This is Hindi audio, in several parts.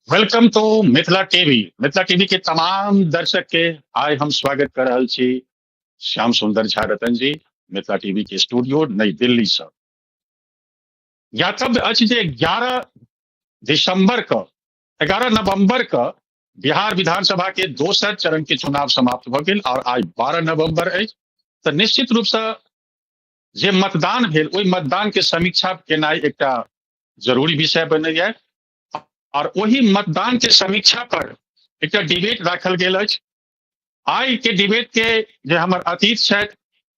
Welcome to Mithila TV. Mithila TV के तमाम दर्शक के आइ हम स्वागत कर रहल छी श्याम सुंदर झा रतन जी मिथिला टीवी के स्टूडियो नई दिल्ली से। ज्ञातव्य अछि जे 11 दिसंबर क 11 नवंबर क बिहार विधानसभा के दोसर चरण के चुनाव समाप्त भ गेल और आज 12 नवंबर अछि। तो निश्चित रूप से जे मतदान भेल ओहि मतदान के समीक्षा केनाइ एकटा जरूरी विषय बनैया और वही मतदान के समीक्षा पर एक डिबेट राखल गेल अछि। आई के डिबेट के जे हमर अतीत छथि,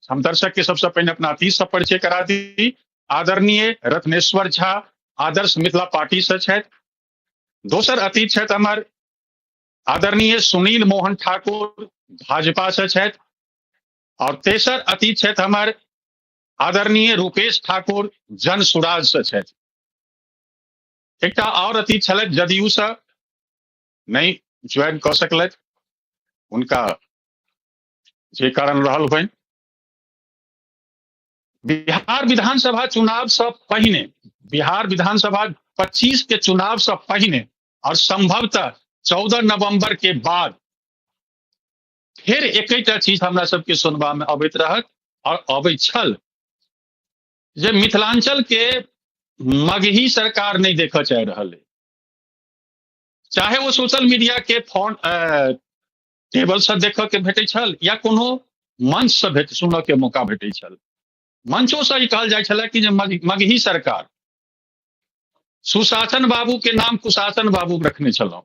हम दर्शक के सबसे पहले अपना अतीत से परिचय करा दी। आदरणीय रत्नेश्वर झा आदर्श मिथिला पार्टी से छथि। दोसर अतीत छथि हमर आदरणीय सुनील मोहन ठाकुर भाजपा से छथि। और तेसर अतीत छथि हमर आदरणीय रूपेश ठाकुर जन सुराज से छथि। एकटा और अतीत छलथि जदयू से नहीं ज्वाइन कर सकलथि, उनका जे कारण रहल होइन। बिहार विधानसभा चुनाव से पहिने बिहार विधानसभा 25 के चुनाव से पहिने और संभवतः 14 नवंबर के बाद फिर एकटा चीज हमरा सबके सुनबा में अबैत रहत और अबै छल जे मिथिलांचल के मगही सरकार नहीं देखा चाह रहल है। चाहे वो सोशल मीडिया के फोन टेबल से देख के भेटै छल या कोनो मंच से सुनऽ के मौका भेटै छल। मंचों से ई कहल जाय छलै कि जे मगही सरकार, सुशासन बाबू के नाम कुशासन बाबू रखने छलौं।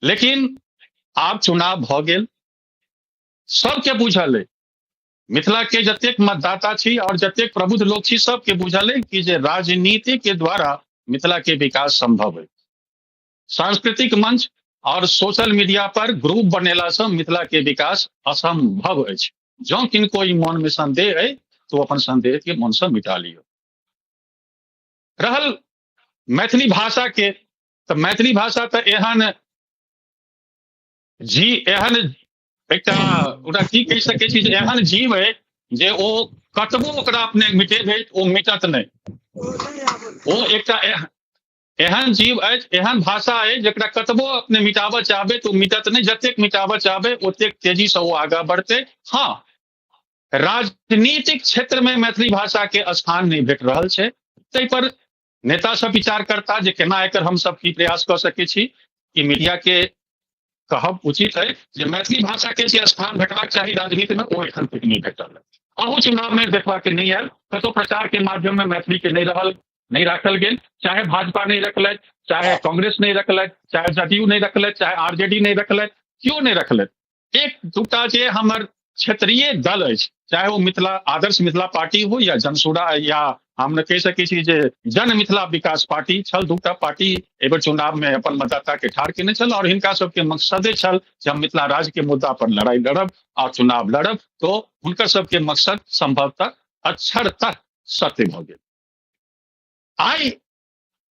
लेकिन आब चुनाव भ गेल, सबके बुझल है, मिथिला के जतेक मतदाता छी और जतेक प्रबुद्ध लोग छी सबके बुझल है कि जे राजनीति के द्वारा मिथिला के विकास संभव है। सांस्कृतिक मंच और सोशल मीडिया पर ग्रुप बनेला से मिथिला के विकास असंभव अछि। जो किनको ई मन में संदेह है तो अपन संदेह के मन से मिटा लियो। रहल मैथिली भाषा के, तो मैथिली भाषा तो एहन एकटा ओकरा की कहि सकै छी, एहन जीव है जे ओ कतबो ओकरा अपने मिटेबै ओ मिटत नहीं। ओ एकटा एहन जीव है, एहन भाषा है जकरा कतबो अपने मिटाबऽ चाहबै तो मिटत नहीं। जतेक मिटाबऽ चाहबै ओतेक तेजी से वो आगा बढ़ते। हाँ, राजनीतिक क्षेत्र में मैथिली भाषा के स्थान नहीं भेट रहल छै। तै पर नेता सब विचार करता जे केना एकर हम सब की प्रयास कर सकै छी। कि मीडिया के कहब उचित है जे मैथिली भाषा के जे स्थान भेटबाक चाही राजनीति में ओ एखन तक नहीं भेटल है। अहू चुनाव में देखबा के नहीं आयल, कतौ प्रचार के माध्यम में मैथिली के नहीं राखल गेल। चाहे भाजपा नहीं रखलथि, चाहे कांग्रेस नहीं रखलथि, चाहे जदयू नहीं रखलथि, चाहे आरजेडी नहीं रखलथि, क्यों नहीं रखलथि। एक दूटा जे हमर क्षेत्रीय दल अछि, चाहे वो मिथिला आदर्श मिथिला पार्टी हो या जनसुरा या हम कह सकै छी जे जन मिथिला विकास पार्टी छल, दूटा पार्टी एबर चुनाव में अपन मतदाता के ठाढ़ केने छल और हिनका सबके मकसदे छल जे हम मिथिला राज्य के मुद्दा पर लड़ाई लड़ब और चुनाव लड़ब। तो हुनकर सबके मकसद संभवतः अक्षरतः सत्य भ गेल। आई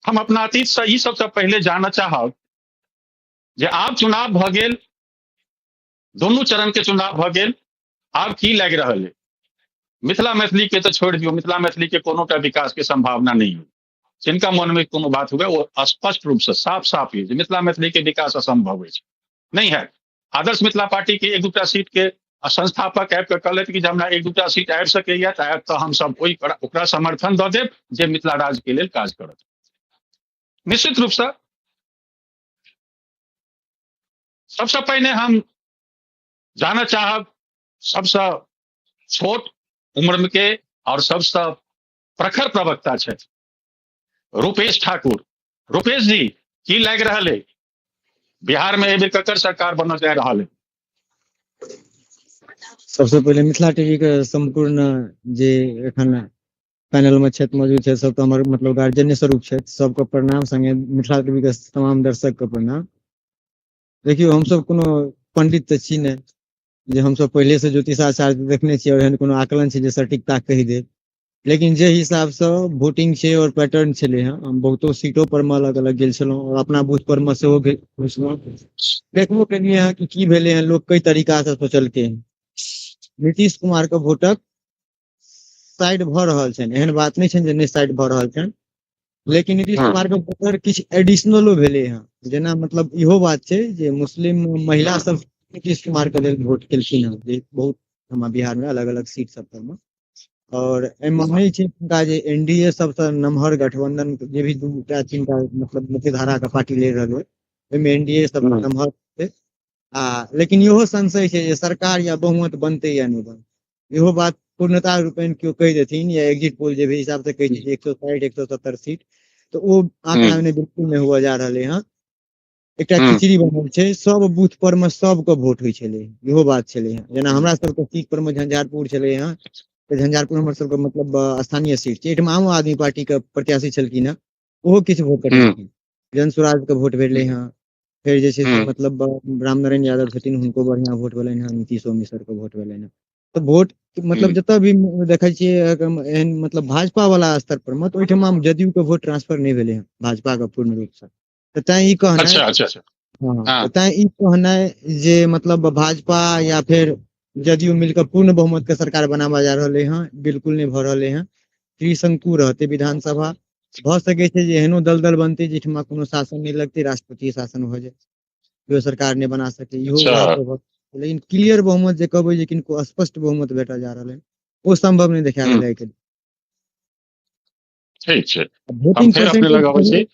हम अपना अतीत से ई सबसे पहले जानना चाहब जे आब चुनाव भ गेल, दोनों चरण के चुनाव भ गेल, आब की लागि रहल है। मिथिला मैथिली के तो छोड़ दियो, मिथिला मैथिली के कोनो टा विकास के संभावना नहीं है। जिनका मन में कोनो बात हुए वो स्पष्ट रूप से साफ साफ है जे मिथिला मैथिली के विकास असंभव है, नहीं है। आदर्श मिथिला पार्टी के एक दूटा सीट के संस्थापक आबि के कहलथि कि हमरा एक दूटा सीट आबि सकैया तो हम सब ओकरा समर्थन दऽ देब जे मिथिला राज्य के लेल काज करत। निश्चित रूप से सबसे पहले हम जानना चाहब सबसे छोट उम्र के और सबसे प्रखर प्रवक्ता छथि रूपेश ठाकुर। रूपेश जी, की लागि रहल है बिहार में एबेर ककर सरकार बनल जा रहल है। सबसे पहले मिथिला टीवी के संपूर्ण जे एखन पैनल में छथि मौजूद है सब तो हमर मतलब गार्जियन स्वरूप छथि, सबके प्रणाम। संगे मिथिला टीवी के तमाम दर्शक के प्रणाम। देखियो हम सब कोनो पंडित तो छी नहीं जे हम सब पहले से ज्योतिषाचार्य देखने छी और एहन कोनो आकलन छै जे सटीकता कहि दे। लेकिन जे हिसाब से वोटिंग छै और पैटर्न छले हैं, हम बहुतो सीटों पर में अलग अलग गेल छलौं और अपना बूथ पर में सेहो देखबो केलिए हैं कि की भेले हैं, लोग कई तरीका से सोचलके हैं। नीतीश कुमार के वोटक साइड भ रहल छनि, एहन बात नहीं छनि जे नहीं साइड भ रहल छनि। लेकिन नीतीश कुमार के ऊपर किछु एडिशनलो भेलै हँ, जेना मतलब इहो बात छै जे मुस्लिम महिला सब नीतीश कुमार के लेल वोट केलखिन हँ, जे बहुत हमरा बिहार में अलग अलग सीट सब पर में। और एहिमे नहि छै हुनका जे एनडीए सबसँ नमहर गठबंधन जे भी दूटा तीन टा मतलब मुख्यधारा के पार्टी ले रहल होय, ओहिमे एनडीए सब नमहर छै। लेकिन इहो संशय छै जे सरकार या बहुमत बनतै या नहि बनतै, इहो बात पूर्णता रूपेण केओ कहि देथिन, या एग्जिट पोल जे भी हिसाब से कहै छै 160 170 सीट, तो ओ आंकड़ा में बिल्कुल नहीं हुआ जा रहले हँ। एकटा खिचड़ी बनल छै, सब बूथ पर में सबके वोट होइ छलै, इहो बात छलै हँ। जेना हमरा सबके सीट पर में झंझारपुर छलै हँ, तऽ झंझारपुर हमर सबके मतलब स्थानीय सीट छै, एहिठाम आम आदमी पार्टी के प्रत्याशी छलखिन हँ, ओहो किछु वोट करेलखिन। जन स्वराज के वोट भेलै हँ, फिर जे छै से मतलब रामनारायण यादव छथिन, हुनको बढ़िया वोट भेलनि हँ, नीतीशो मिश्र के वोट भेलनि हँ। तो वोट मतलब जतऽ भी देखै छियै एहन मतलब भाजपा वाला स्तर पर में, तो ओहिठाम जदयू के वोट ट्रांसफर नहीं भेलै हँ भाजपा के पूर्ण रूप से। तऽ तैं ई कहनाइ, अच्छा अच्छा अच्छा हाँ, हाँ तऽ तैं ई कहनाइ जे मतलब भाजपा या फिर जदयू मिलकर पूर्ण बहुमत के सरकार बनाबा जा रहले हँ, बिल्कुल नहीं भऽ रहले हँ। त्रिशंकु रहते विधानसभा, भऽ सकै छै जे एहनो दलदल बनतै जाहिठाम कोनो शासन नहीं लगतै, राष्ट्रपति शासन भऽ जाय, केओ सरकार नहीं बना सकै, इहो अच्छा बात। लेकिन क्लियर बहुमत जे कहबै जे किनको स्पष्ट बहुमत भेटल जा रहल है, वो संभव नहीं देखा रहल है। ठीक छै, हम वोटिंग फेर अपने परसेंटेज लगाबै छी।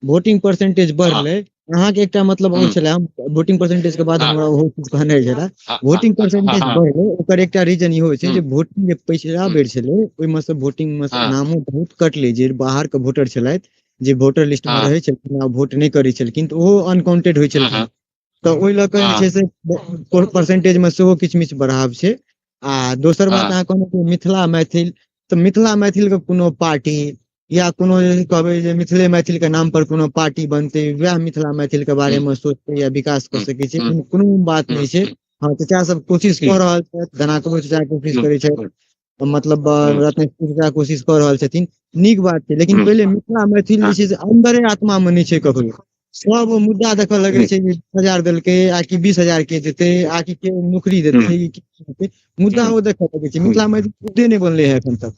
वोटिंग परसेंटेज हाँ बढ़ले, अहाँ के एकटा मतलब और हम्म, छले, वोटिंग परसेंटेज के बाद हाँ हमरा ओहो चीज कहनाइ छले। हाँ हाँ वोटिंग हाँ परसेंटेज हाँ बढ़ले, ओकर एकटा रीजन इहो छै जे हम्म, वोटिंग जे पिछला हम्म, बेर छलै, ओहिमे से वोटिंग में से हाँ नामो बहुत कटले, जे बाहर के वोटर छलथि, जे वोटर लिस्ट में हाँ रहै छलखिन आ वोट नहीं करै छलखिन, तऽ ओहो अनकाउंटेड होइ हाँ छलखिन। हाँ तऽ ओहि लऽ कऽ जे हाँ छै से परसेंटेज में सेहो किछु बढ़ाव छै। आ दोसर बात हाँ अहाँ कहलहुँ मिथिला मैथिल, तऽ मिथिला मैथिल के कोनो पार्टी या कोनो कहबै जे मिथिले मैथिल के नाम पर कोनो पार्टी बनतै, वएह मिथिला मैथिल के बारे हम्म, में सोचतै या विकास कऽ हम्म, सकै छै, हम्म, कोनो बात हम्म, नहीं छै। हाँ, चाचा सब कोशिश कऽ रहल छथि, धनाकबो चाचा कोशिश हम्म, करै छै, मतलब हम्म, रत्नेश्वर चाचा कोशिश कऽ रहल छथिन, नीक बात छै। लेकिन हम्म, पहिले मिथिला मैथिल जे हाँ छै से अन्दरे आत्मा में नहीं छै ककरो, सब मुद्दा देखऽ लगे हम्म, छै, 10,000 देलकै आ कि 20,000 के देते, आ कि के नौकरी हम्म, देते, मुद्दा हम्म, वो देखऽ लगे छै। हम्म, मिथिला मैथिल मुद्दे नहीं बनले है एखन तक।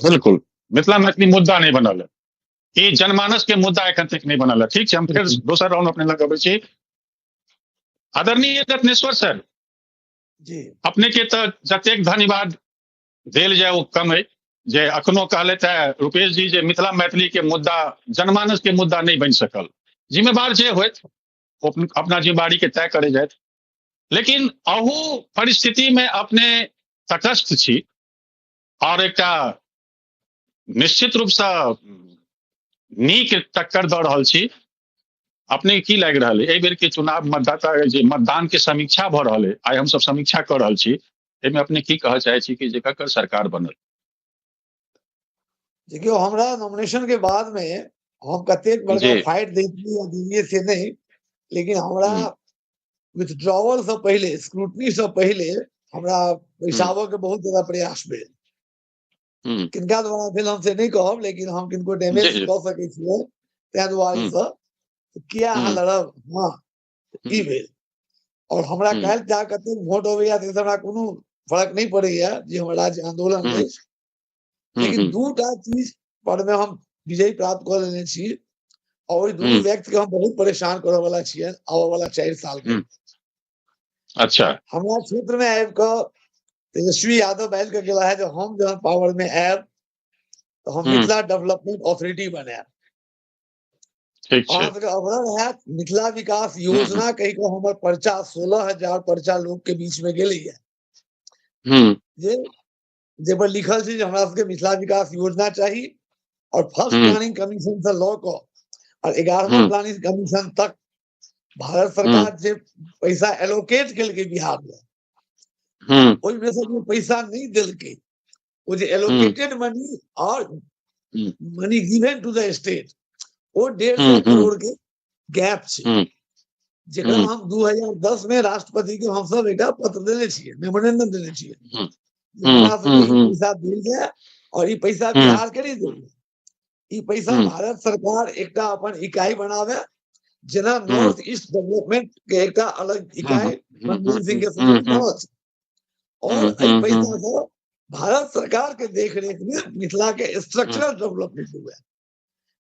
बिल्कुल मिथिला मैथिली मुद्दा नहीं बनल है, ई जनमानस के मुद्दा एखन तक नहीं बनल है। ठीक छै, हम फिर दोसर राउंड अपने लगाबै छी। आदरणीय रत्नेश्वर सर, जी अपने के तऽ जतेक धन्यवाद देल जाय ओ कम है, जे अखनो कहलथि है रुपेश जी जे मिथिला मैथिली के मुद्दा जनमानस के मुद्दा नहीं बन सकल। जिम्मेवार जे होत अपना जिम्मेवारी के तय करे जाए, लेकिन अहू परिस्थिति में अपने तटस्थ छी और एक निश्चित रूप से नीक टक्कर दऽ रहल छी। अपने की लागि रहल है एहि बेर के चुनाव, मतदाता जे मतदान के समीक्षा भऽ रहल है, आइ हम सब समीक्षा कर रहल छी, एहिमे अपने की कहऽ चाहे छी कि जे ककर सरकार बनल? देखियो, हमरा नॉमिनेशन के बाद में हम कतेक बड़का जी फाइट देती या दिए से नहीं, लेकिन हमरा हम्म, विथड्रॉवल से पहले, स्क्रूटनी से पहले हमरा बैसाबऽ के बहुत ज्यादा प्रयास भेल। हम्म, किनका द्वारा भेल हम से नहीं कहब, लेकिन हम किनको जी डैमेज जी कऽ सकै छियै, ताहि दुआरे हम्म, से किया अहाँ हम्म, लड़ब, हाँ ई हम्म, भेल। और हमरा हम्म, काल्हि जा कतेक वोट अबैया से हमरा कोनो फर्क नहीं पड़ैया, जे हमर राज्य आंदोलन हम्म, अछि। लेकिन हम्म, दूटा चीज पर में हम विजय प्राप्त कऽ लेने छी, और ओहि दुनू हम्म, व्यक्ति के हम बहुत परेशान करऽ वाला छियनि आबऽ वाला 4 साल में। हम्म, अच्छा हमरा क्षेत्र में आबि कऽ तेजस्वी यादव आबि कऽ गेला है, जो हम जहन पावर में आयब तो हम हम्म, मिथिला डेवलपमेंट अथॉरिटी बनायब। ठीक छै अहाँ सबके अवसर हैत, मिथिला विकास हम्म, योजना कहि कऽ हमर पर्चा 16,000 पर्चा लोग के बीच में गेलैया, हम्म, जे पर लिखल छै जे हमरा सबके मिथिला विकास योजना चाही, और फर्स्ट हम्म, प्लानिंग कमीशन से लऽ कऽ और 11वां हम्म, प्लानिंग कमीशन तक भारत हम्म, सरकार जे पैसा एलोकेट केलकै बिहार में, हम्म, ओहिमे से जो पैसा नहीं देलकै, वो जे हम्म, एलोकेटेड मनी और hmm, money given to the state, वो 150 हम्म, करोड़ के गैप छै, हम्म, जेकरा हम्म, हम 2010 में राष्ट्रपति के हम सब एकटा पत्र देने छियै, मेमोरेंडम देने छियै, हम्म, जे हम्म, हमरा सबके ई हम्म, पैसा देल जाय, और ई पैसा हम्म, बिहार के नहीं देल जाय। ई पैसा हम्म, भारत सरकार एकटा अपन इकाई बनावे, जेना हम्म, नॉर्थ ईस्ट डेवलपमेंट के एकटा अलग हम्म, इकाई हम्म, मनमोहन सिंह के समय हम्म, में बनल छै, और एहि हम्म, पैसा से भारत सरकार के देख रेख में मिथिला के स्ट्रक्चरल डेवलपमेंट हुआ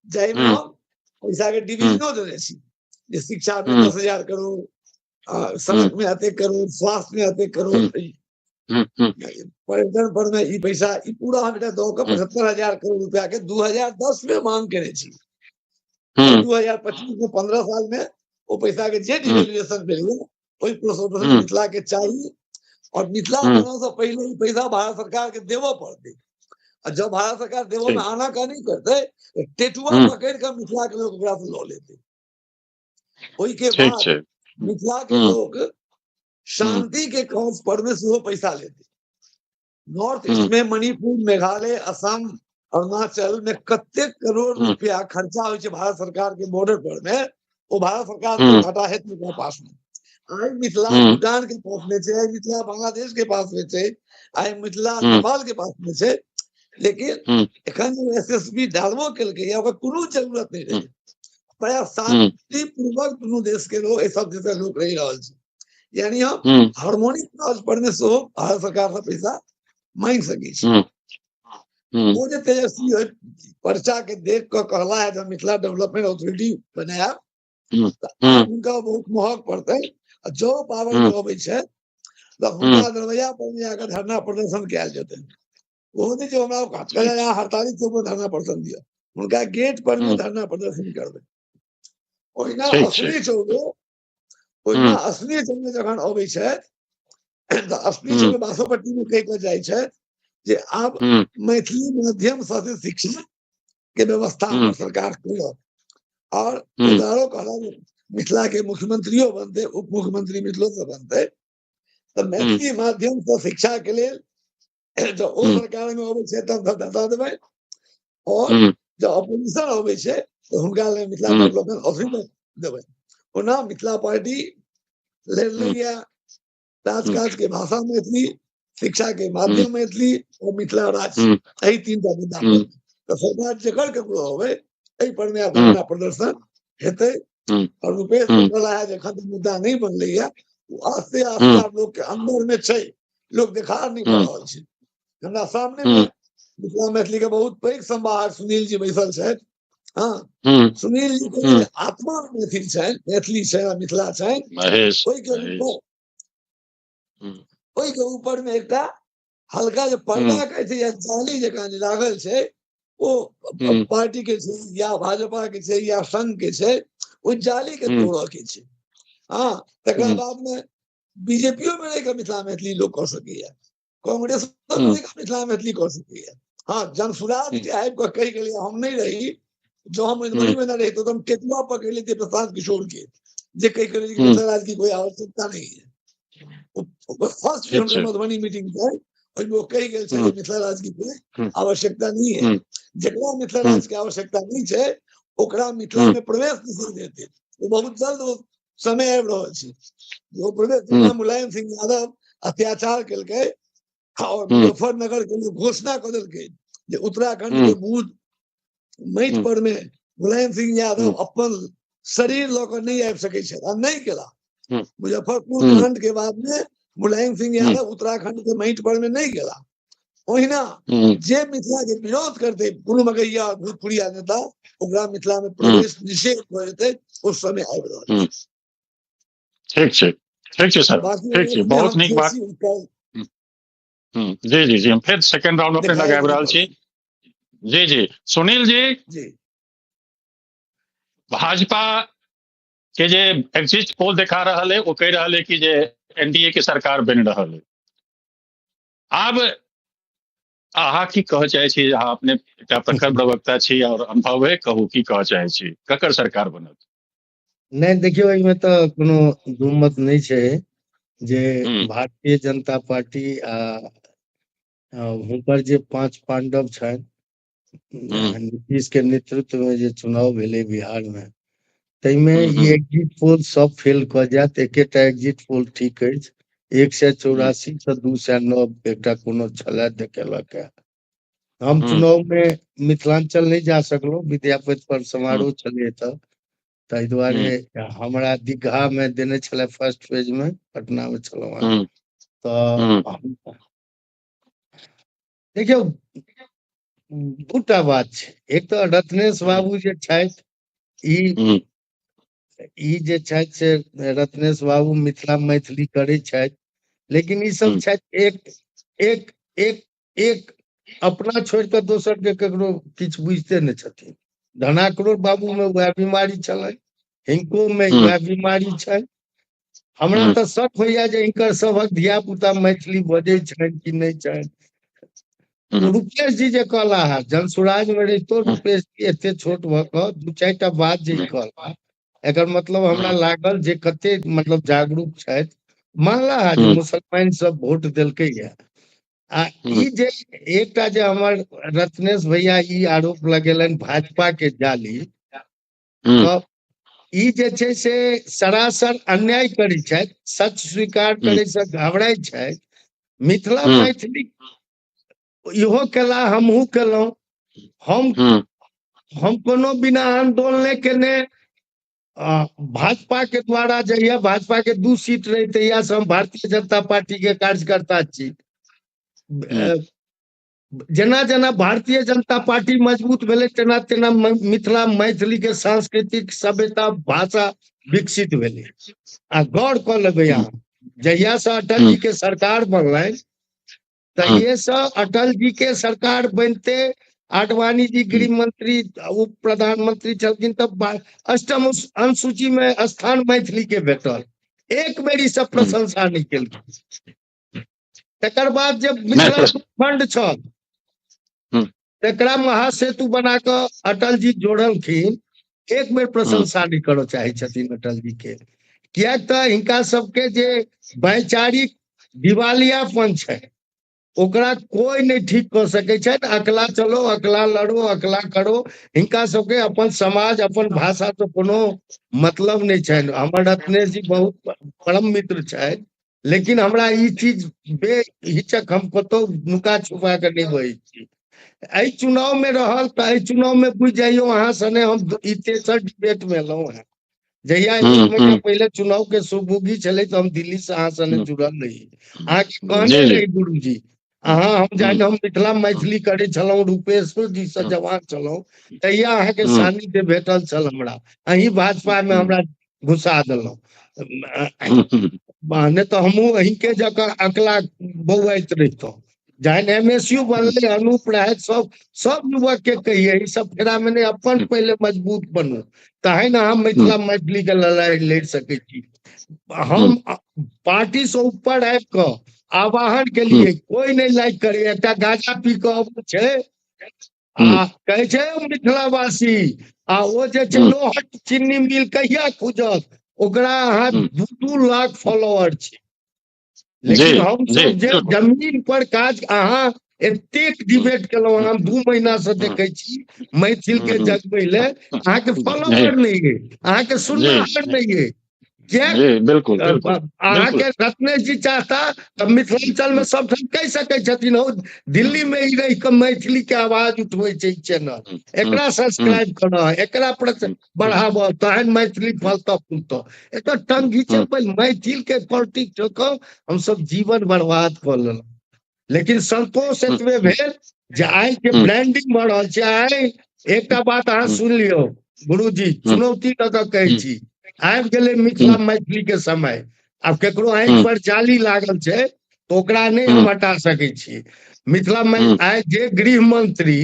जाहिमे हम्म। हम पैसा के डिविजनो देने छी जे शिक्षा में हम्म। 10,000 करोड़, सड़क में अतेक करोड़, स्वास्थ्य में अतेक करोड़, पर्यटन पर में ई पैसा ई पूरा हम एकटा दो के 75,000 करोड़ रुपया के 2010 में मांग केने छी। 2025 में 15 साल में वो पैसा के जे डिवेल्युएशन भेलै ओई प्रोसेस मिथिला के चाहिए और मिथिला बनने से पहले ही पैसा भारत सरकार के देवो पड़ते। और जब भारत सरकार देवो में आना का नहीं करते तो टेटुआ पकड़ कर मिथिला के लोग ओकरा से लऽ लेते। ओई के बाद मिथिला के लोग शांति के कॉज पर में सेहो पैसा लेते। नॉर्थ ईस्ट में मणिपुर, मेघालय, असम, अरुणाचल में कतेक करोड़ रुपया खर्चा हो भारत सरकार के बॉर्डर पर में वो भारत सरकार के घाटा है के पास में। आज मिथिला भूटान के पास में छे, मिथिला बांग्लादेश के पास में छे, आज मिथिला नेपाल के पास में छे, लेकिन एखन जो एसएसबी डालबो केलकै ओकर कोनो जरूरत नहीं रहे। बड़ा शांतिपूर्वक दोनों देश के लोग सब जैसे लोग रह रहल छै। यानी हम हार्मोनिक क्लॉज पर में सो भारत सरकार से पैसा मांग सके छी। वो जो तेजस्वी पर्चा के देख कर कहला है जब मिथिला डेवलपमेंट अथॉरिटी बनाया उनका बहुत महक पड़ते जो पावर में अबै छै तो उनका दरवाजा पर में आकर धरना प्रदर्शन कैल जेते। वो नहीं जो हमरा यहाँ हड़ताली चौक पर धरना प्रदर्शन दिया, उनका गेट पर में धरना प्रदर्शन करबे। ओहिना असली चौक ओहिना असली चौक में जखन अबै छै तो असली चौक बासोपट्टी में कह के जाय छै जे आब मैथिली माध्यम से शिक्षा के व्यवस्था सरकार करत और उदारो कहला मिथिला के मुख्यमंत्रियों बनते, उप मुख्यमंत्री मिथिलो से बनते तो मैथिली माध्यम से शिक्षा के लिए जो ओ सरकार में अबै छै तब बता देबै और जो अपोजिशन अबै छै तो हुनका ले मिथिला डेवलपमेंट ऑफिस देबै। ओना मिथिला पार्टी लेलिया राजकाज के भाषा मैथिली, शिक्षा के माध्यम मैथिली और मिथिला राज्य यही तीनटा मुद्दा पर तो सरकार जकर ककरो होवे एहि पर में धरना प्रदर्शन हेतै। और रुपेश बोला है जखन मुद्दा नहीं बनलै है आस्ते आस्ते लोग के अंदर में छै, लोग देखार नहीं पड़ रहल छै। हमरा सामने में मिथिला मैथिली के बहुत पैघ संवाहक सुनील जी बैसल छै। हाँ सुनील जी के आत्मा मैथिल छै, मैथिली छै, मिथिला छै। ओई के ऊपर में एकटा हल्का जो पर्दा कहै छै या जाली जकां जे लागल छै वो पार्टी के छै या भाजपा के छै या संघ के छै, वो जाली के तोड़ऽ के छै। हाँ तकरा बाद में बीजेपीओ में रह के मिथिला मैथिली लोग कर सकैया, कांग्रेस में मिथिला मैथिली कर सकैया। हाँ जनसुराज के आबि के कहि गेलै हम नहीं रही, जो हम मधुबनी में न रही तो हम टेकुआ पकड़ लेते प्रशांत किशोर के जे कहि गेलै कि मिथिला राज की कोई आवश्यकता नहीं है। फर्स्ट मधुबनी मीटिंग है वो कही गेल छै मिथिला राज की कोई आवश्यकता नहीं है। जकरा मिथिला राज के आवश्यकता नहीं है ओकरा मिथिला में प्रवेश नहीं देते। वो बहुत जल्द वो समय आबि रहल छै वो प्रवेश मुलायम सिंह यादव अत्याचार केलकै और मुजफ्फरनगर के लिए घोषणा कर देलकै जे उत्तराखंड के बूथ माटि पर में मुलायम सिंह यादव अपन शरीर लऽ कऽ नहीं आबि सकै छै आ नहीं केला। मुजफ्फरपुर कांड के बाद में मुलायम सिंह यादव उत्तराखंड के माटि पर में नहीं गेला। ओहिना जे मिथिला के विरोध करते कोनो मगैया भूतपुरिया नेता ओकरा मिथिला में प्रवेश निषेध भ जेतै उस समय आबि रहल छै। ठीक छै सर, ठीक छै, बहुत नीक बात। जी जी जी हम फिर सेकंड राउंड में लगाबि रहल छी। जी जी सुनील जी भाजपा के जे एग्जिट पोल देखा रहल है वो कह रहा है कि जे एनडीए के सरकार बन रहा है। आब अहाँ की कह चाहे छी, अहाँ अपने एकटा प्रखर प्रवक्ता छी और अनुभव है, कहू की कह चाहे छी ककर सरकार बनत? नहीं देखियो एहिमे तऽ कोनो दुमत नहीं छै जे भारतीय जनता पार्टी आ हुनकर जे 5 पांडव छनि नीतीश के नेतृत्व में जे चुनाव भेलै बिहार में तैमे ई एग्जिट पोल सब फेल क जायत। एकेटा एग्जिट पोल ठीक अछि 184 से 209 एकटा कोनो छलै देखेलक है। हम चुनाव में मिथिलांचल नहीं जा सकलहुँ, विद्यापति पर समारोह छलै ताहि दुआरे हमरा दीघा में देने छलै फर्स्ट फेज में, पटना में छलहुँ तो देखियौ दूटा बात छै, एक तो रत्नेश बाबू जे छथि ई जे छथि से रत्नेश बाबू मिथिला मैथिली करै छथि, लेकिन ई सब छथि एक एक एक अपना छोड़ के दोसर के ककरो किछु बुझते नहि छथिन। धनाकरो बाबू में वह बीमारी छलै, हिनको में वह बीमारी छै। हमरा तो शक होइया जे हिनकर सबक धिया पुता मैथिली बजै छनि कि नहीं छनि। रूपेश जी जे कहला है जनसुराज में रहितो रूपेश जी एते छोट भ क दू चारि टा बात जे कहला, एकर मतलब हमरा लागल जे कते मतलब जागरूक छथि। मानला है जे मुसलमान सब वोट देलकै है। आ ई जे एकटा जे हमर रत्नेश भैया ई आरोप लगेलनि भाजपा के जाली, तो ई जे छै से सरासर अन्याय करै छथि, सच स्वीकार करे से घबराय छथि। मिथिला मैथिली इहो केला, हमहू केलहुं। हम कोनो बिना आंदोलन केने भाजपा के द्वारा जहिया भाजपा के 2 सीट रही तहिया से हम भारतीय जनता पार्टी के कार्यकर्ता छी। जेना जेना भारतीय जनता पार्टी मजबूत भेलै तेना तेना मिथिला मैथिली के सांस्कृतिक सभ्यता भाषा विकसित भेलै। आ गौर कऽ लेबै अहाँ, जहिया से अटल जी के सरकार बनलै तहिए से अटल जी के सरकार बनते आडवाणी जी गृह मंत्री उप प्रधानमंत्री छलखिन, तब 8म अनुसूची में स्थान मैथिली के भेटल। एक बेर ई सब प्रशंसा नहीं केलखिन। तकर बाद जब मिथिला फंड छल तकरा महासेतु बना कऽ अटल जी जोड़लखिन, एक बेर प्रशंसा नहीं करऽ चाहे छथिन अटल जी के। कियाक तऽ हिनका सबके जे वैचारिक दिवालियापन छै ओकरा कोई नहीं ठीक कर सकै छै। अकला चलो, अकला लड़ो, अकला करो, हिनका सबके अपन समाज अपन भाषा तो कोनो मतलब नहीं छै। हमर रत्नेश जी बहुत परम मित्र छै, लेकिन हमरा ई चीज बेहिचक हम कतौ नुका छुपा के नहीं बजै छी। एहि चुनाव में रहल तो एहि चुनाव में बुझ जाइयो अहाँ सने हम ई तेसर डिबेट में एलहुं हैं। जहिया 1 महीना पहले चुनाव के सुबुगी चले तो हम दिल्ली से अहाँ सने जुड़ल रही। अहाँ कहने रही गुरु जी, अहाँ हम जान हम मिथिला मैथिली करे छलहुं, रूपेश जी से जवान छलहुं, तहिया अहाँ के सानिध्य भेटल छल हमरा। अही भाजपा में हमरा घुसा देलहुं, नहीं तो हमहू अही के जगह अकला बौआइत रहितौं। जहन MSU बनले अनूप राय सब युवक के कहिए ई सब फेरा में नहीं, अपन पहले मजबूत बनू तहन अहाँ मिथिला मैथिली के लड़ाई लड़ सकै छी। हम पार्टी से ऊपर आबि कऽ आवाहन के लिए कोई नहीं लाइक करे। एक गाजा पी के अबै छै आ कहे छै मिथिलावासी आ वो जे छै लोहट चीनी मिल कहिया खुजत, ओकरा अहाँ 2 लाख फॉलोअर छै। लेकिन हम सब जे जमीन पर काज, अहाँ एतेक डिबेट केलहुं, हम 2 महीना से देखे छी मैथिल के जगबै ले, अहाँ के फॉलोअर नहीं है, अहाँ के सुननाहर नहीं है। बिल्कुल अहाँ के रत्नेश जी चाहता तो मिथिलांचल में सब कह सकै छथिन हो दिल्ली में ही रह के मैथिली के आवाज उठबै छै चैनल, एकरा सब्सक्राइब करऽ, एकरा बढ़ाबऽ, तहन मैथिली फलतऽ फूलतऽ। एतऽ टंग घिचेबै मैथिल के पॉलिटिक्स कऽ हम सब जीवन बर्बाद कर लेलहुं। लेकिन संतोष एतबे भेल जे आइ के ब्रांडिंग बढ़ रहल छै। आइ एकटा बात अहाँ सुन लियौ गुरुजी, चुनौती दऽ कऽ कहै छी, आबि गेलै मिथिला मैथिली के समय। आब केकरो आंखि पर जाली लागल छै तो ओकरा नहीं हम हटा सकै छी। मिथिला में आइ जे गृह मंत्री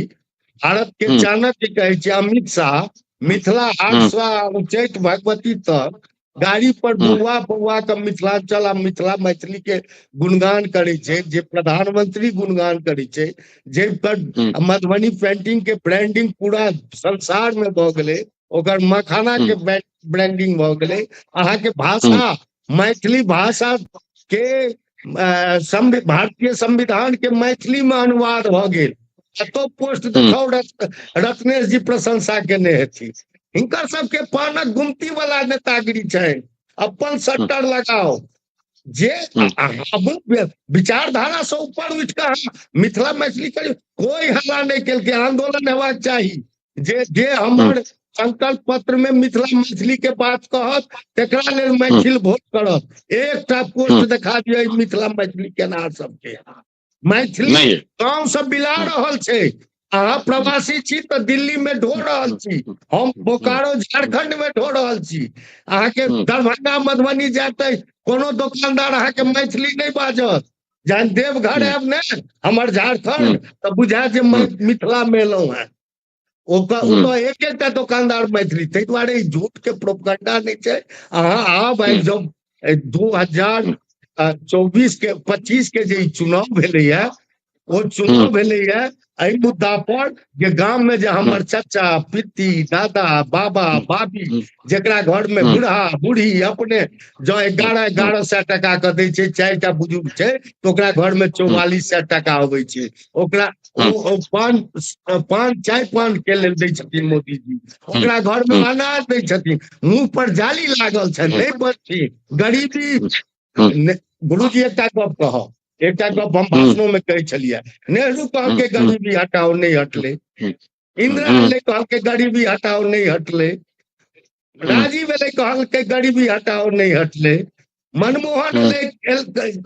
भारत के चाणक्य कहे छै अमित शाह, मिथिला हाट से उच्चैठ भगवती तक गाड़ी पर बौआ बौआ के मिथिलांचल आ मिथिला मैथिली के गुणगान करे छै। जे प्रधानमंत्री गुणगान करे छै, जे पर मधुबनी पेंटिंग के ब्रांडिंग पूरा संसार में भ गेलै, ओकर मखाना के ब्रांडिंग भ गेलै। अहाँ के भाषा मैथिली भाषा के भारतीय संविधान के मैथिली में अनुवाद भ गेल। कतौ पोस्ट देखाओ रत्नेश जी प्रशंसा केने हेथिन। हिनकर सबके पानक गुमती वाला नेतागिरी छै, अपन सट्टर लगाओ। जे विचारधारा से ऊपर उठ कर मिथिला मैथिली के कोई हल्ला नहीं केलकै। आंदोलन हेबाक चाही। जे हमर संकल्प पत्र में मिथिला मैथिली के बात कहत तकरा लेल मैथिल वोट करत। एकटा पोस्ट देखा दिया मिथिला मैथिली केना सबके। मैथिली नहीं है। गांव से बिला रहल छे। अहाँ प्रवासी छी तो दिल्ली में ढो रहल छी, हम बोकारो झारखंड में ढो रहल छी। अहाँ के दरभंगा मधुबनी जाते कोनो दुकानदार अहाँ के मैथिली नहीं बाजत। जहन देवघर आब ने हमर झारखंड तो बुझा जे मिथिला में एलहुं है। ओतो एक एकटा दुकानदार मैथिली, ताहि दुआरे झूठ के प्रोपगंडा नहीं छे। अहाँ आब आबि जाउ 2024 के 25 के जे चुनाव भेलैया, वो चुनाव भेलैया एहि मुद्दा पर जे गांव में जे हमर चाचा पित्ती दादा बाबा बाबी जेकरा घर में बूढ़ा बूढ़ी अपने जो 1100 टका के दै छै, 4टा बुजुर्ग छै तो ओकरा घर में 4400 टका अबै छै। ओकरा पान चाय पान के लेल दै छथिन मोदी जी, ओकरा घर में अनाज दै छथिन। मुंह पर जाली लागल छै, नहीं बचती गरीबी। गुरुजी एकटा गप कहब, एकटा गप हम भाषणों में कहे छलिए। नेहरू कहल के गरीबी हटाओ, नहीं हटले। इंदिरा गांधी कहल के गरीबी हटाओ, नहीं हटले। राजीव गांधी कहल के गरीबी हटाओ, नहीं हटले। मनमोहन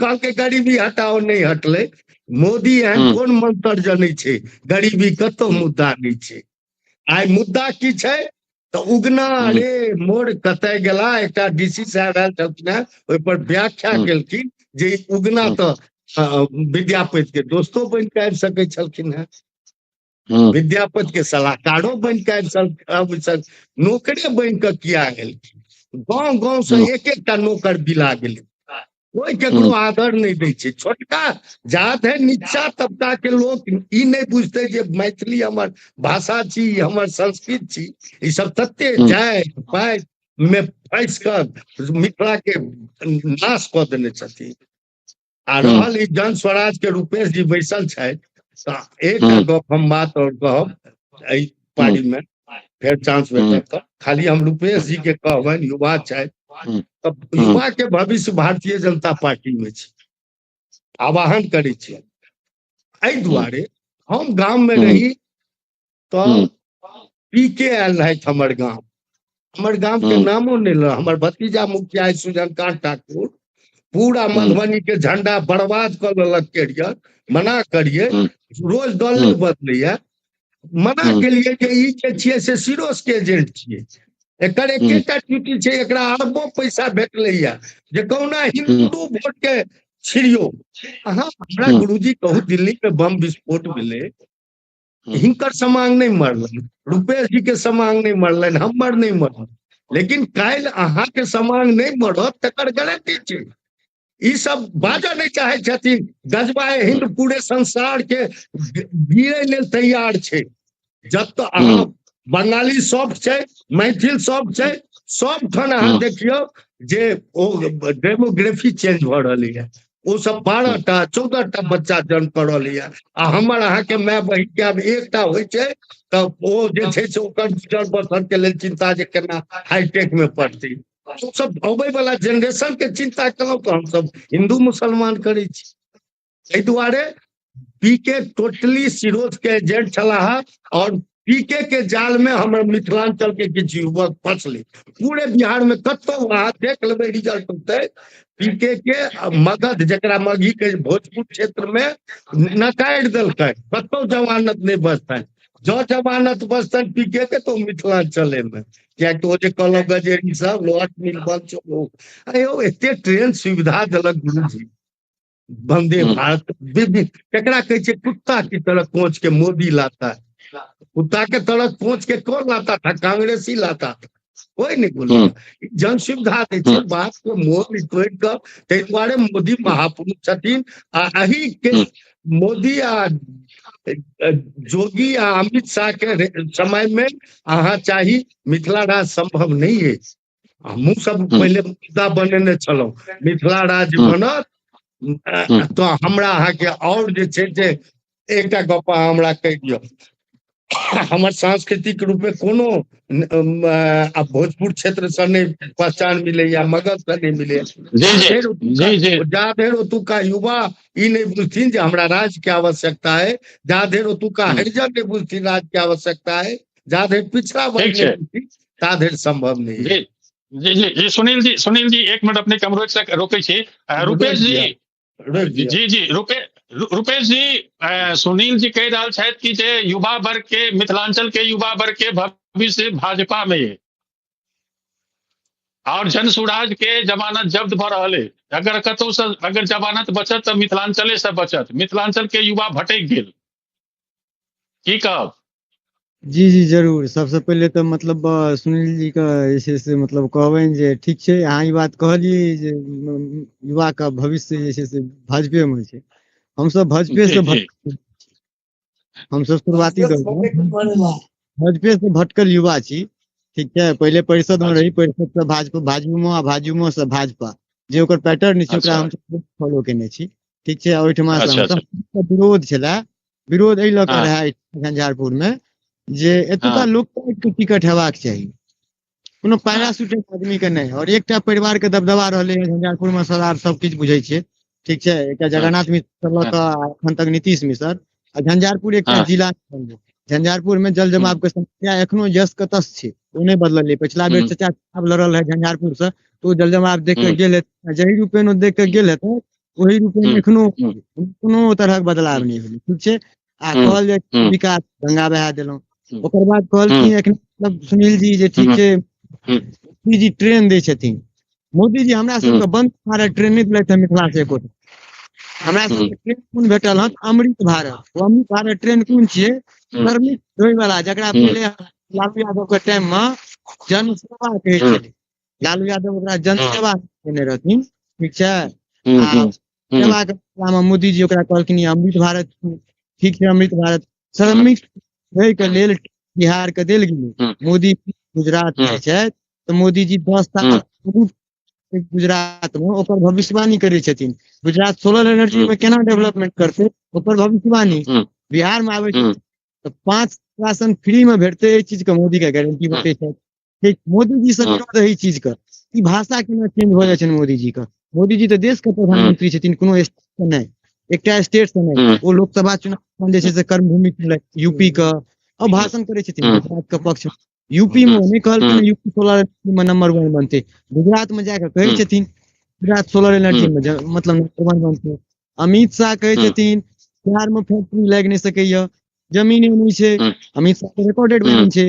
कहल के गरीबी हटाओ, नहीं हटले। मोदी एहन कोन मंत्र जनै छै, गरीबी कतो मुद्दा नहीं छै। आइ मुद्दा की छै तो उगना रे मोर कतय गेला। एकटा डीसी साहब आयल छलखिन हें, ओहि पर व्याख्या केलखिन जे उगना तो विद्यापति के दोस्तो बन के आबि सकै छलखिन हें, विद्यापति के सलाहकारो बन के आबि नौकरे बन के किया गेलखिन। गांव गांव से एक एकटा नौकर बिला गेलै, कोई केकरो आदर नहीं दै छै। छोटका जात है नीचा तबका के लोग ई नहीं बुझते जे मैथिली हमर भाषा छी, हमर संस्कृत छी। ई सब तत्ते जाय पाय में फंस कर मिथिला के नाश कऽ देने छथिन। आ रहल ई जन स्वराज के रूपेश जी बैसल छथि, एक गप हम बात और कहब एहि पारी में, फिर चांस भेटत तऽ खाली हम रूपेश जी के कहबनि, युवा छथि, तब युवा के भविष्य भारतीय जनता पार्टी में छै, आवाहन करै छी। एहि दुआरे हम गांव में रही तो पीके आयल रहथि हमर गांव, हमर गांव के नामो नहीं ल। हमर भतीजा मुखिया है सुजनकांत ठाकुर, पूरा मधुबनी के झंडा बर्बाद कर देलक कैरियर। मना करिए, रोज दल नहीं बदलैया। मना केलिए कि ई जे छियै से सिरोस के एजेंट छियै, एकर एकेटा ड्यूटी छै, एकरा अरबों पैसा भेटलैया जे कहुना हिंदू वोट के छिड़ियो। अहाँ हमरा गुरुजी कहू, दिल्ली में बम विस्फोट भेलै, हिनकर समांग नहीं मरलन, रूपेश जी के समांग नहीं मरलन, हमर नहीं मरलन, लेकिन काल्हि अहाँ के समांग नहीं मरत तकर गारंटी छै। ई सब बाजऽ नहीं चाहे छथिन। गजबाए हिंद पूरे संसार के गिरे लेल तैयार छै। जब तो अहाँ बंगाली सॉफ्ट छै, मैथिल सॉफ्ट छै, सब ठाम अहाँ देखियो जे ओ डेमोग्राफी चेंज भ रहलै है। ओ सब 12टा 14टा बच्चा जन्म कर रहलै है। आ हमर अहाँ के माय बहिन के अब एकटा होइ छै तऽ ओ जे छै से ओकर गुजर बसर के लेल चिंता जे केना हाईटेक में पढ़तै। सब अबै वाला जनरेशन के चिंता केलहुं तो हम सब हिंदू मुसलमान करै छी। एहि दुआरे पीके टोटली सिरोज के एजेंट छलाह और पीके के जाल में हमर मिथिलांचल के किछु युवक फंसले। पूरे बिहार में कतौ वहां देख लेबै रिजल्ट होते, पीके के मगध जकरा मगही के भोजपुर क्षेत्र में नकारि देलकै, कतौ जमानत नहीं बचतै। जो जमानत बचतन पीके के तो मिथिलांचल में, क्या तो जे कहलौ गजेरी सब लॉट मिल बंद चलो। अयो एते ट्रेन सुविधा देलक गुरुजी, वंदे भारत केकरा कहै छै, कुत्ता की तरह कोच के मोदी लाता है। कुत्ता के तरह कोच के कौन लाता था? कांग्रेसी लाता था, कोई नहीं बोलेगा। जन सुविधा दै छै, बात को मोड़ तोड़ कर। ताहि दुआरे मोदी महापुरुष छथिन। आ एही के मोदी आ जोगी आ अमित शाह के समय में अहाँ चाही मिथिला राज संभव नहीं है। हमहूँ सब पहले मुद्दा बनेने छलहुँ, मिथिला राज बनत तो हमरा अहाँ के और जे छै जे एकटा गप हमरा कहि दियौ, हमर सांस्कृतिक रूप में कोनो भोजपुर क्षेत्र से नहीं पहचान मिले या मगध से नहीं मिले। जहाँ देर ओतुका युवा ई नहीं बुझथिन जे हमरा राज्य के आवश्यकता है, जहाँ देर ओतुका हरिजन नहीं बुझथिन राज्य के आवश्यकता है, जहाँ देर पिछड़ा वर्ग नहीं बुझथिन ता देर संभव नहीं है। जी सुनील जी 1 मिनट अपने कमरोज से रोके छी। रुपेश जी रुपेश जी, सुनील जी कह रहा है कि जे युवा वर्ग के, मिथिलांचल के युवा वर्ग के भविष्य भाजपा में है और जन सुराज के जमानत जब्त भ रहा है। अगर कतौ से अगर जमानत बचत तो मिथिलांचले से बचत, मिथिलांचल के युवा भटक गेल, की कहब? जी जी जरूर। सबसे पहले तो मतलब सुनील जी का जे छै से मतलब कहबनि जे ठीक छै, अहाँ ई बात कहलियै जे युवा का भविष्य जे छै से भाजपे में छै। हमसब भाजपे जी से जी हमसब शुरुआती भाजपे से दौर भटक के बनेला। भाजपे से भटकल युवा छी। ठीक है, पहले परिषद में अच्छा रही, परिषद से भाजपा, भाजपा आ भाजपा से भाजपा, जे ओकर पैटर्न छै ओकरा अच्छा हम फॉलो केने छी। ठीक छै, ओहिठमा से अच्छा अच्छा हमसब विरोध छला, विरोध एहि लऽ कऽ हाँ रहै झंझारपुर में जे एतुका हाँ लोकतांत्रिक के टिकट हेबाक चाही, कोनो हाँ पैराशूटेड आदमी के नहीं। और एकटा परिवार के दबदबा रहलै है झंझारपुर में, सर आब सब किछु बुझै छै। ठीक छै, एकटा हाँ जगन्नाथ मिश्र से लऽ हाँ कऽ एखन तक नीतीश मिश्र, आ झंझारपुर एकटा हाँ जिला छै। झंझारपुर में जल जमाव के समस्या एखनो जस के तस छै, ओ नहीं बदललै। पिछला बेर चाचा चुनाव लड़ल है झंझारपुर से, तो ओ जल जमाव देख के गेल हेतै, जही रूपेण ओ देख के गेल हेतै वही रूपेण एखनो कोनो तरहक बदलाव नहीं भेलै। ठीक छै, आ कहल जाय छै विकास गंगा बहा देलहुं। ओकर बाद कहलखिन एखन मतलब सुनील जी जे ठीक छै, मोदी जी ट्रेन दै छथिन। मोदी जी हमरा सबके बंद भारत ट्रेन नहीं देलथि है मिथिला से एको। हमरा सबके ट्रेन कोन भेटल हन? अमृत भारत। ओ अमृत भारत ट्रेन कोन छियै? गर्मी होय वाला, जकरा पहले लालू यादव के टाइम में जन सेवा कहै छलै। लालू यादव ओकरा जन सेवा केने रहथिन। ठीक छै, आ सेवा के बदला में मोदी जी ओकरा कहलखिन ई अमृत भारत। ठीक छै, अमृत भारत श्रमिक होय के लेल बिहार के देल गेलै। मोदी गुजरात में छै तो मोदी जी 10 साल गुजरात में ओकर भविष्यवाणी करे छथिन। गुजरात सोलर एनर्जी में केना डेवलपमेंट करते ओकर भविष्यवाणी। बिहार में आबै छै तो 5 राशन फ्री में भेटते, एहि चीज के मोदी के गारंटी बते छै। ठीक, मोदी जी से विरोध है ई चीज के। ई भाषा केना चेंज हो जाय छै मोदी जी का? मोदी जी तो देश के प्रधानमंत्री छथिन, कोनो स्टेट के नहीं, एकटा स्टेट से नहीं। वो लोकसभा चुनाव में जे छै से कर्मभूमि यूपी का और भाषण करे छथिन गुजरात के पक्ष में। यूपी में नहीं कहलखिन यूपी सोलर एनर्जी में नंबर 1 बनते, गुजरात में जाकर कहे छथिन गुजरात सोलर एनर्जी में मतलब नंबर 1 बनते। अमित शाह कहे छथिन बिहार में फैक्ट्री लग नहीं सकैया, जमीन नहीं छै। अमित शाह के रिकॉर्डेड बयान छै।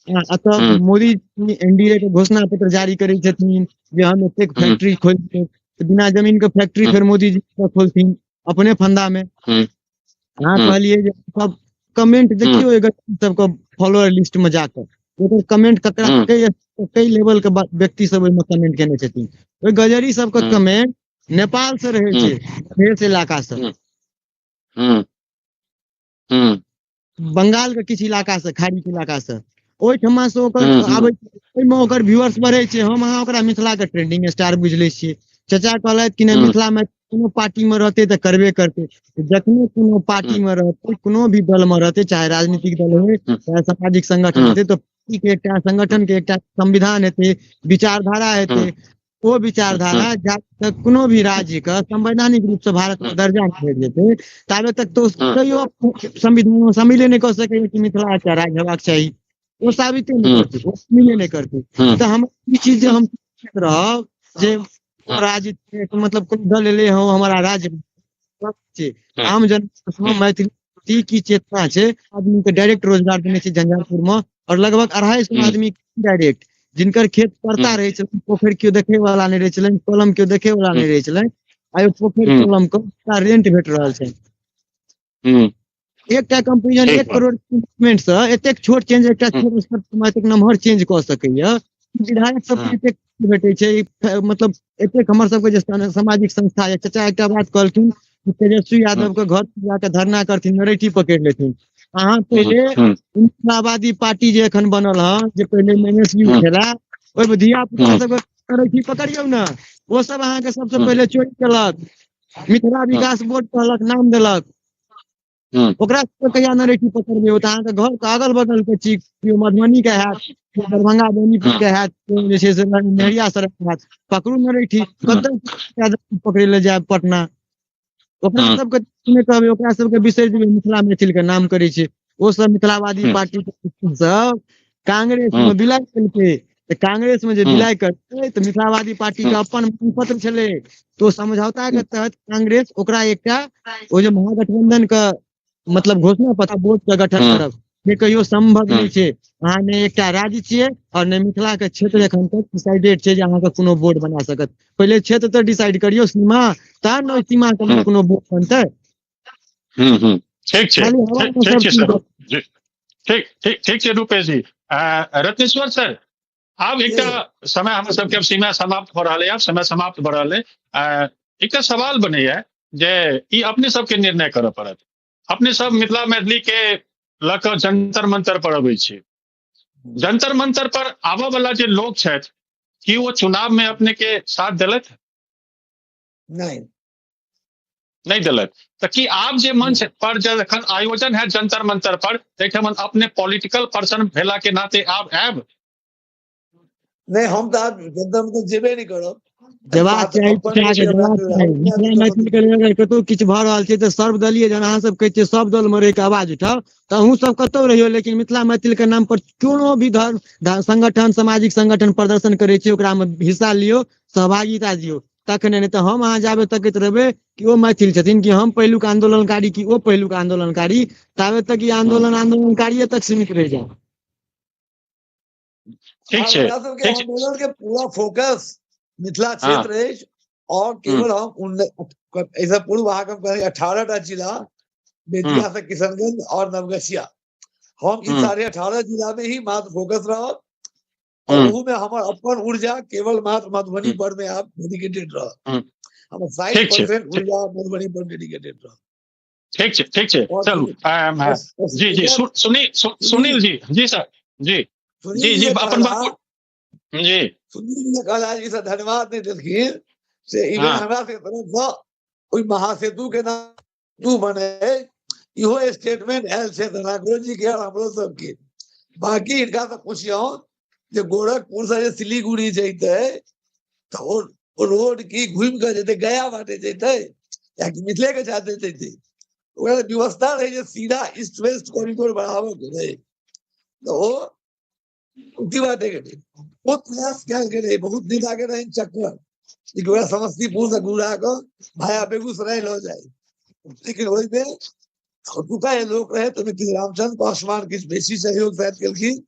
अतः मोदी एनडीए के घोषणा पत्र जारी करे छथिन जे हम एतेक फैक्ट्री खोलते, बिना जमीन के फैक्ट्री फिर मोदी जी खोलथिन अपने फंदा में। अहाँ कहलिए जे सब कमेंट देखियो एकर सबके फॉलोअर लिस्ट में जाकर, ओकर कमेंट ककरा कई लेवल के व्यक्ति सब ओइमे कमेंट केने छथिन। ओइ गजरी सबके कमेंट नेपाल से रहे छै, देश इलाका से, बंगाल के किछु इलाका से, खाड़ी के इलाका से, ओहिठमा से ओकर आबै ओइमे ओकर व्यूअर्स बढ़े छै। हम अहाँ ओकरा मिथिला के ट्रेंडिंग स्टार बुझले छियै। चाचा कहलथि कि नहीं मिथिला में कोनो पार्टी में रहते तो करबे करते। जखने कोनो पार्टी में रहते, कोनो भी दल में रहते, चाहे राजनीतिक दल हो चाहे सामाजिक संगठन हेते, तो पार्टी के एकटा संगठन के एकटा संविधान हेते, विचारधारा हेते। वो विचारधारा जब तक कोनो भी राज्य का संवैधानिक रूप से भारत में दर्जा नहीं भेट जेते, ताबे तक तो कहियो संविधान शामिले नहीं कर सके कि मिथिला का राज्य हेबाक चाही। वो साबिते नहीं करते, वो शामिले नहीं करते। तो हम ई चीज हम रहब जे राज्य मतलब कोन दल एले हो हमारा राज्य छै, आम जनता मैथिली की चेतना छै, आदमी के डायरेक्ट रोजगार देने छै झंझारपुर में। और लगभग 250 आदमी डायरेक्ट, जिनकर खेत पड़ता रहे छै, पोखर क्यों देखे वाला नहीं रहे छै, कलम क्यों देखे वाला नहीं रहे छै, आयो पोखर कलम को रेंट भेट रहल छै। एकटा कंपनी 1 करोड़ इन्वेस्टमेंट से एतेक छोट चेंज, एकटा छोट एतेक नम्हर चेंज कऽ सकैया। विधायक सब एतेक भेटै छै, मतलब एतेक हमर सबके जे सामाजिक संस्था है। चाचा एकटा बात कहलखिन तेजस्वी यादव के घर जाके धरना करथिन, नरेटी पकड़ लेथिन। अहाँ पहले इंसाबादी पार्टी जे एखन बनल है, जे पहले एमएसपी छला, ओइमे धिया पुता सबके नरेटी पकड़ियौ ना, वो सब अहाँ के सबसे पहले चोरी केलक, मिथिला विकास बोर्ड कहलक, नाम देलक, ओकरा सबके कहिया नरेटी पकड़बै? ओ तऽ अहाँके घर के अगल बगल के चीज, मधुबनी के हैत, दरभंगा बेनीपुर के हैत, जे छै से नहरिया सड़क के हैत, पकड़ू नरेटी। कतऽ पकड़ै ले जायब पटना? ओकरा सबके नहि कहबै, ओकरा सबके बिसरि जेबै मिथिला मैथिल के नाम करै छै। ओ सब मिथिलावादी पार्टी के सब कांग्रेस में विलय केलकै, तो कांग्रेस में जो विलय करते तो मिथिलावादी पार्टी के अपन पत्र छले, तो समझौता के तहत कांग्रेस ओकरा एकटा ओ जो महागठबंधन का मतलब घोषणा पत्र बोर्ड का गठन करब जे कहियो संभव नहीं छै। अहाँ ने एकटा राज्य छियै और ने मिथिला के क्षेत्र एखन तक डिसाइडेड छै जे अहाँ के कोनो बोर्ड बना सकत। पहले क्षेत्र तो डिसाइड करियो सीमा, तहन ने ओइ सीमा के कोनो बोर्ड बनतै। ठीक छै, खाली हवा में ठीक छै सब सर जी, ठीक छै रूपेश जी। रत्नेश्वर सर, आब एकटा समय हमर सबके अब सीमा समाप्त हो रहल है, आब समय समाप्त भ रहल है। एकटा सवाल बनैया जे ई अपने सबके निर्णय करऽ पड़त। अपने सब मिथिला मैथिली के लऽ कऽ जंतर मंतर पर अबै छै, जंतर मंतर पर आबऽ वाला जे लोग छथि कि वो चुनाव में अपने के साथ देलथि? नहीं देलथि। तो कि आप जे मंच पर जखन आयोजन है जंतर मंतर पर, तखन अपने पॉलिटिकल पर्सन भेला के नाते आप आयब? नहीं, हम तो आज जंतर मंतर जेबे नहीं करब। जवाब चाहिए, मिथिला मैथिली के लेल कतौ किछु भऽ रहल छै तऽ सर्वदलीय जहन अहाँ सब कहै छियै सब दल में रहि के आवाज उठाउ, तऽ अहूँ सब कतौ रहियो, लेकिन मिथिला मैथिल के नाम पर कोनो भी धर्म संगठन सामाजिक संगठन प्रदर्शन करे छै ओकरा में हिस्सा लियो, सहभागिता दियो, तखने। नहीं तो हम अहाँ जाबे तकैत रहबै कि ओ मैथिल छथिन कि हम पहिलुक आंदोलनकारी कि ओ पहिलुक आंदोलनकारी, ताबे तक ई आंदोलनकारिये तक सीमित रह जाए। ठीक छै, आंदोलन के पूरा फोकस मिथिला क्षेत्र है और केवल हम ऐसा पूर्व भाग हम कहें 18टा जिला बेतिया से किशनगंज और नवगछिया, हम इन सारे 18 जिला में ही मात्र फोकस रहा और वो में हमार अपन ऊर्जा केवल मात्र मधुबनी पर में आप डेडिकेटेड रहा। हम 60% ऊर्जा मधुबनी पर डेडिकेटेड रहा। ठीक छै चलू। जी सुनील जी, जी सर, जी जी अपन बात जी। सुनील जी कहला जी से धन्यवाद नहीं देलखिन से इवन हमरा के तरफ से ओइ महासेतु के नाम तू बने इहो स्टेटमेंट आयल छै नागरोज जी के और हमरो सब के। बाकी इनका से पूछियो जे गोरखपुर से जे सिलीगुड़ी जैते तो वो रोड की घूम के जैते गया बाटे जैते या कि मिथिले के साथ जैते, ओकरा व्यवस्था रहे जे सीधा ईस्ट वेस्ट कॉरिडोर बढ़ावे के रहे, तो वो उठी बाटे के बहुत प्रयास क्या करे, बहुत दिन आगे रहे चक्कर कि समस्तीपुर से घुरा कर भाया बेगूसराय लो जाए, लेकिन वही में छोटुका ये लोग रहे तो रामचंद्र पासवान किस बेसी सहयोग शायद केलखिन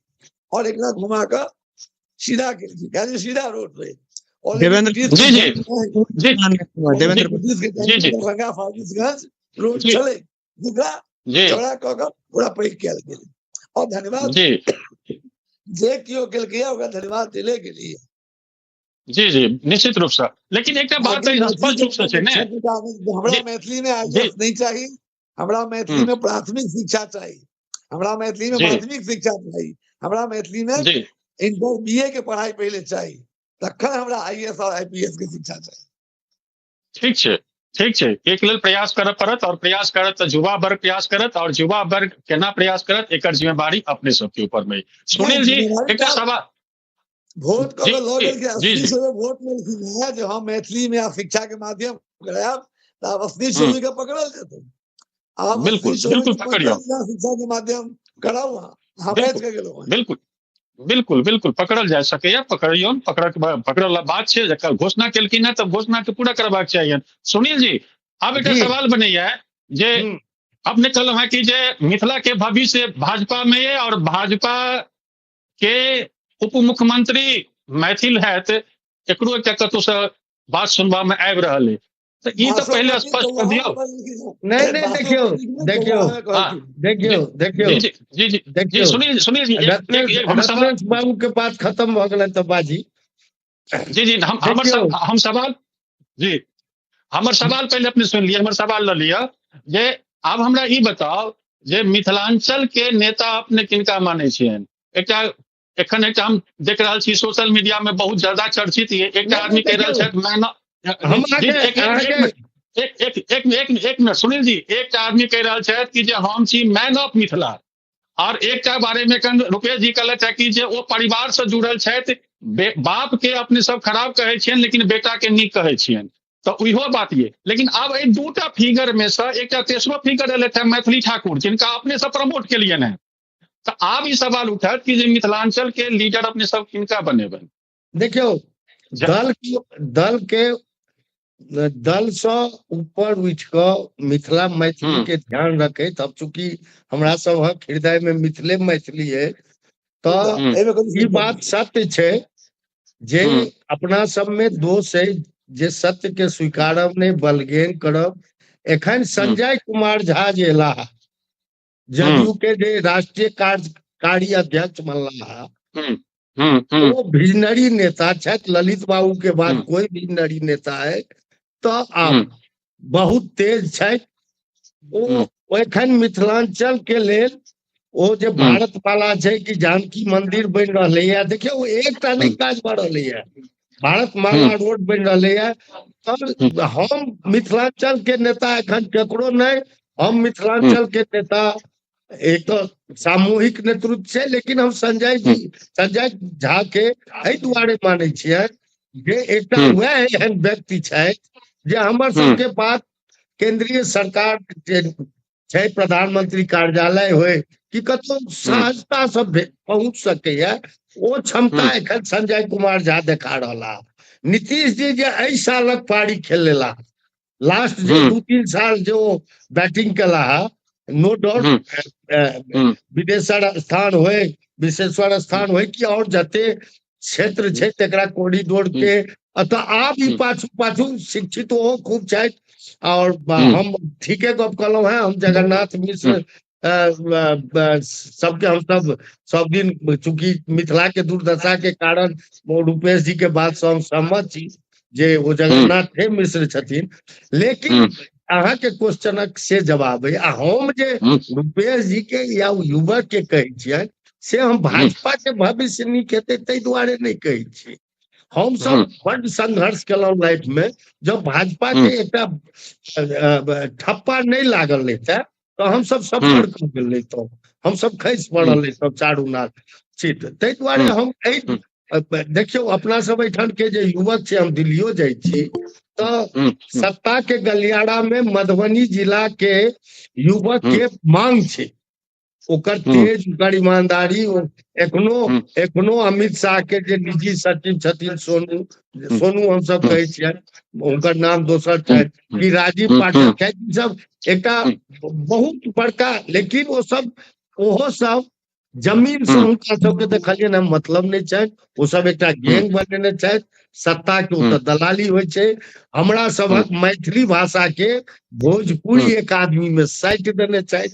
और एक घुमा कर सीधा केलखिन, सीधा रोड पे देवेंद्र जी जी जी दरभंगा फारबिसगंज रोड चले चौड़ा कऽ पूरा पैक कयल गेल और धन्यवाद जे कियो केलकै ओकरा धन्यवाद दिले के लिए। जी जी निश्चित रूप से, लेकिन एक बात स्पष्ट रूप से छै ने, हमरा मैथिली में आईएएस नहीं चाहिए, हमरा मैथिली में प्राथमिक शिक्षा चाहिए, हमरा मैथिली में माध्यमिक शिक्षा चाहिए, हमरा मैथिली में इंटर बीए के पढ़ाई पहले चाहिए, तखन हमरा आईएएस और आईपीएस के शिक्षा चाहिए। ठीक छै एक लेल प्रयास करऽ पड़त और प्रयास करत तऽ युवा वर्ग प्रयास करत और युवा वर्ग केना प्रयास करत एकर जिम्मेवारी अपने सबके ऊपर में। सुनील जी एकटा सवाल, वोट को लोग के 80 वोट में जो हम मैथिली में शिक्षा के माध्यम करायब त 80 के पकड़ल जेतै। आप बिल्कुल पकड़ियो शिक्षा के माध्यम कराऊ, हां बैठ के गेलो बिल्कुल पकड़ल जा सकैया, पकड़ियौन, पकड़ल बात छै जकर घोषणा केलखिन है तब घोषणा के पूरा करबाक चाहिए। सुनील जी अब एक सवाल बनैया जे अपने कहलहुं है कि जे मिथिला के भविष्य भाजपा में है और भाजपा के उप मुख्यमंत्री मैथिल है, एकरो एकटा कतौ से बात सुनबा में आबि रहल है, तो ई तो पहले स्पष्ट कर दियो। नहीं देखियो सुनील जी रत्नेश बाबू के बात खत्म भ गेलै तो बाजी। जी हमर सवाल पहले अपने सुन लिया, हमर सवाल ल लिया जे आब हमरा ई बताओ जे मिथिलांचल के नेता अपने किनका माने छियन? एखन एकटा हम देख रहल छी सोशल मीडिया में बहुत ज्यादा चर्चित है, एकटा आदमी कह रहल छथि एक मिनट सुनील जी, एक आदमी कह रहा है कि जे हम छी मैन ऑफ मिथिला और एक बारे में रुपेश जी कहलथि है कि जे वो परिवार से जुड़ल छथि, बाप के अपने सब खराब कहे छियन लेकिन बेटा के नीक कहे छियन, तो इहो बात ये। लेकिन अब एहि दूटा फिगर में से एक तेसरो फिगर एलथि है मैथिली ठाकुर, जिनका अपने सब प्रमोट केलियन है, तो आब ई सवाल उठत कि जे मिथिलांचल के लीडर अपने सब किनका बनेबन। देखियो ज- दल के दल से ऊपर उठ के मिथिला मैथिली के ध्यान रखे। तब चूंकि हमरा सब हृदय में मिथिले मैथिली है, तो एहिमे कोनो ई बात सत्य छै जे अपना सब में दोष है जे सत्य के स्वीकारब नहीं, बलगेन करब। एखन संजय कुमार झा जे एलाह जदयू के जे राष्ट्रीय कार्य अध्यक्ष बनला, वो विजनरी नेता छथि। ललित बाबू के बाद कोई विजनरी नेता है तो आप बहुत तेज छथि। ओ एखन मिथिलांचल के लेल ओ जे भारत माला छै कि जानकी मंदिर बन रही है, देखियो वो एकटा नहीं काज भ रही है, भारत माला रोड बन रही है। तब हम मिथिलांचल के नेता एखन केकरो नहीं, हम मिथिलांचल के नेता एक तो सामूहिक नेतृत्व छै, लेकिन हम संजय झा के एहि दुआरे माने छियै जे एकटा वह एहन व्यक्ति छथि जे हमर सबके बात केंद्रीय सरकार जे छै, प्रधानमंत्री कार्यालय होय कि कतौ सहजता से पहुंच सकैया, ओ क्षमता एखन संजय कुमार झा देखा रहा। नीतीश जी जे एहि सालक पारी खेलेला, लास्ट जे 2-3 साल जो बैटिंग केला, नो डाउट विदेशर स्थान होय, विशेश्वर स्थान होय कि और जते क्षेत्र छै तेकरा कॉरिडोर के अतः आप ही पाछू पाछू शिक्षित हो खूब छथि। और हम ठीके गप कहलहुं हैं, हम जगन्नाथ मिश्र सबके हम सब दिन चूंकि मिथिला के दुर्दशा के कारण रूपेश जी के बात से हम सहमत छी जे वो जगन्नाथ मिश्र छथिन। लेकिन अहाँ के क्वेश्चनक से जवाब है, हम जे रूपेश जी के या युवक के कहे छियै से हम भाजपा के भविष्य नीक हेतै ताहि दुआरे नहीं कहे छी। हम सब बड़ संघर्ष केलहुं लाइफ में, जब भाजपा के एक ठप्पा नहीं लागल रहता तो हम सब सफर कर गेल रहितौं, हम सब खसि पड़ल रहितौं चारू नाल सीट। ताहि दुआरे हम देखियो अपना सब एठान के जे युवक छै, हम दिल्लियो जाइ छी तो सत्ता के गलियारा में मधुबनी जिला के युवक के मांग छै, ओकर तेज, ओकर ईमानदारी। एखनो अमित शाह के जे निजी सचिव छथिन सोनू हम सब कहे छियै, उनकर नाम दोसर छै कि राजीव पाठक, सब एकटा बहुत बड़का, लेकिन वो सब ओहो सब जमीन से हुनका सबके देखलियै ना मतलब नहीं छै, वो सब एकटा गैंग बनेने छै, सत्ता के ओतऽ दलाली होइ छै। हमरा सबक मैथिली भाषा के भोजपुरी एक आदमी में साइट देने छै,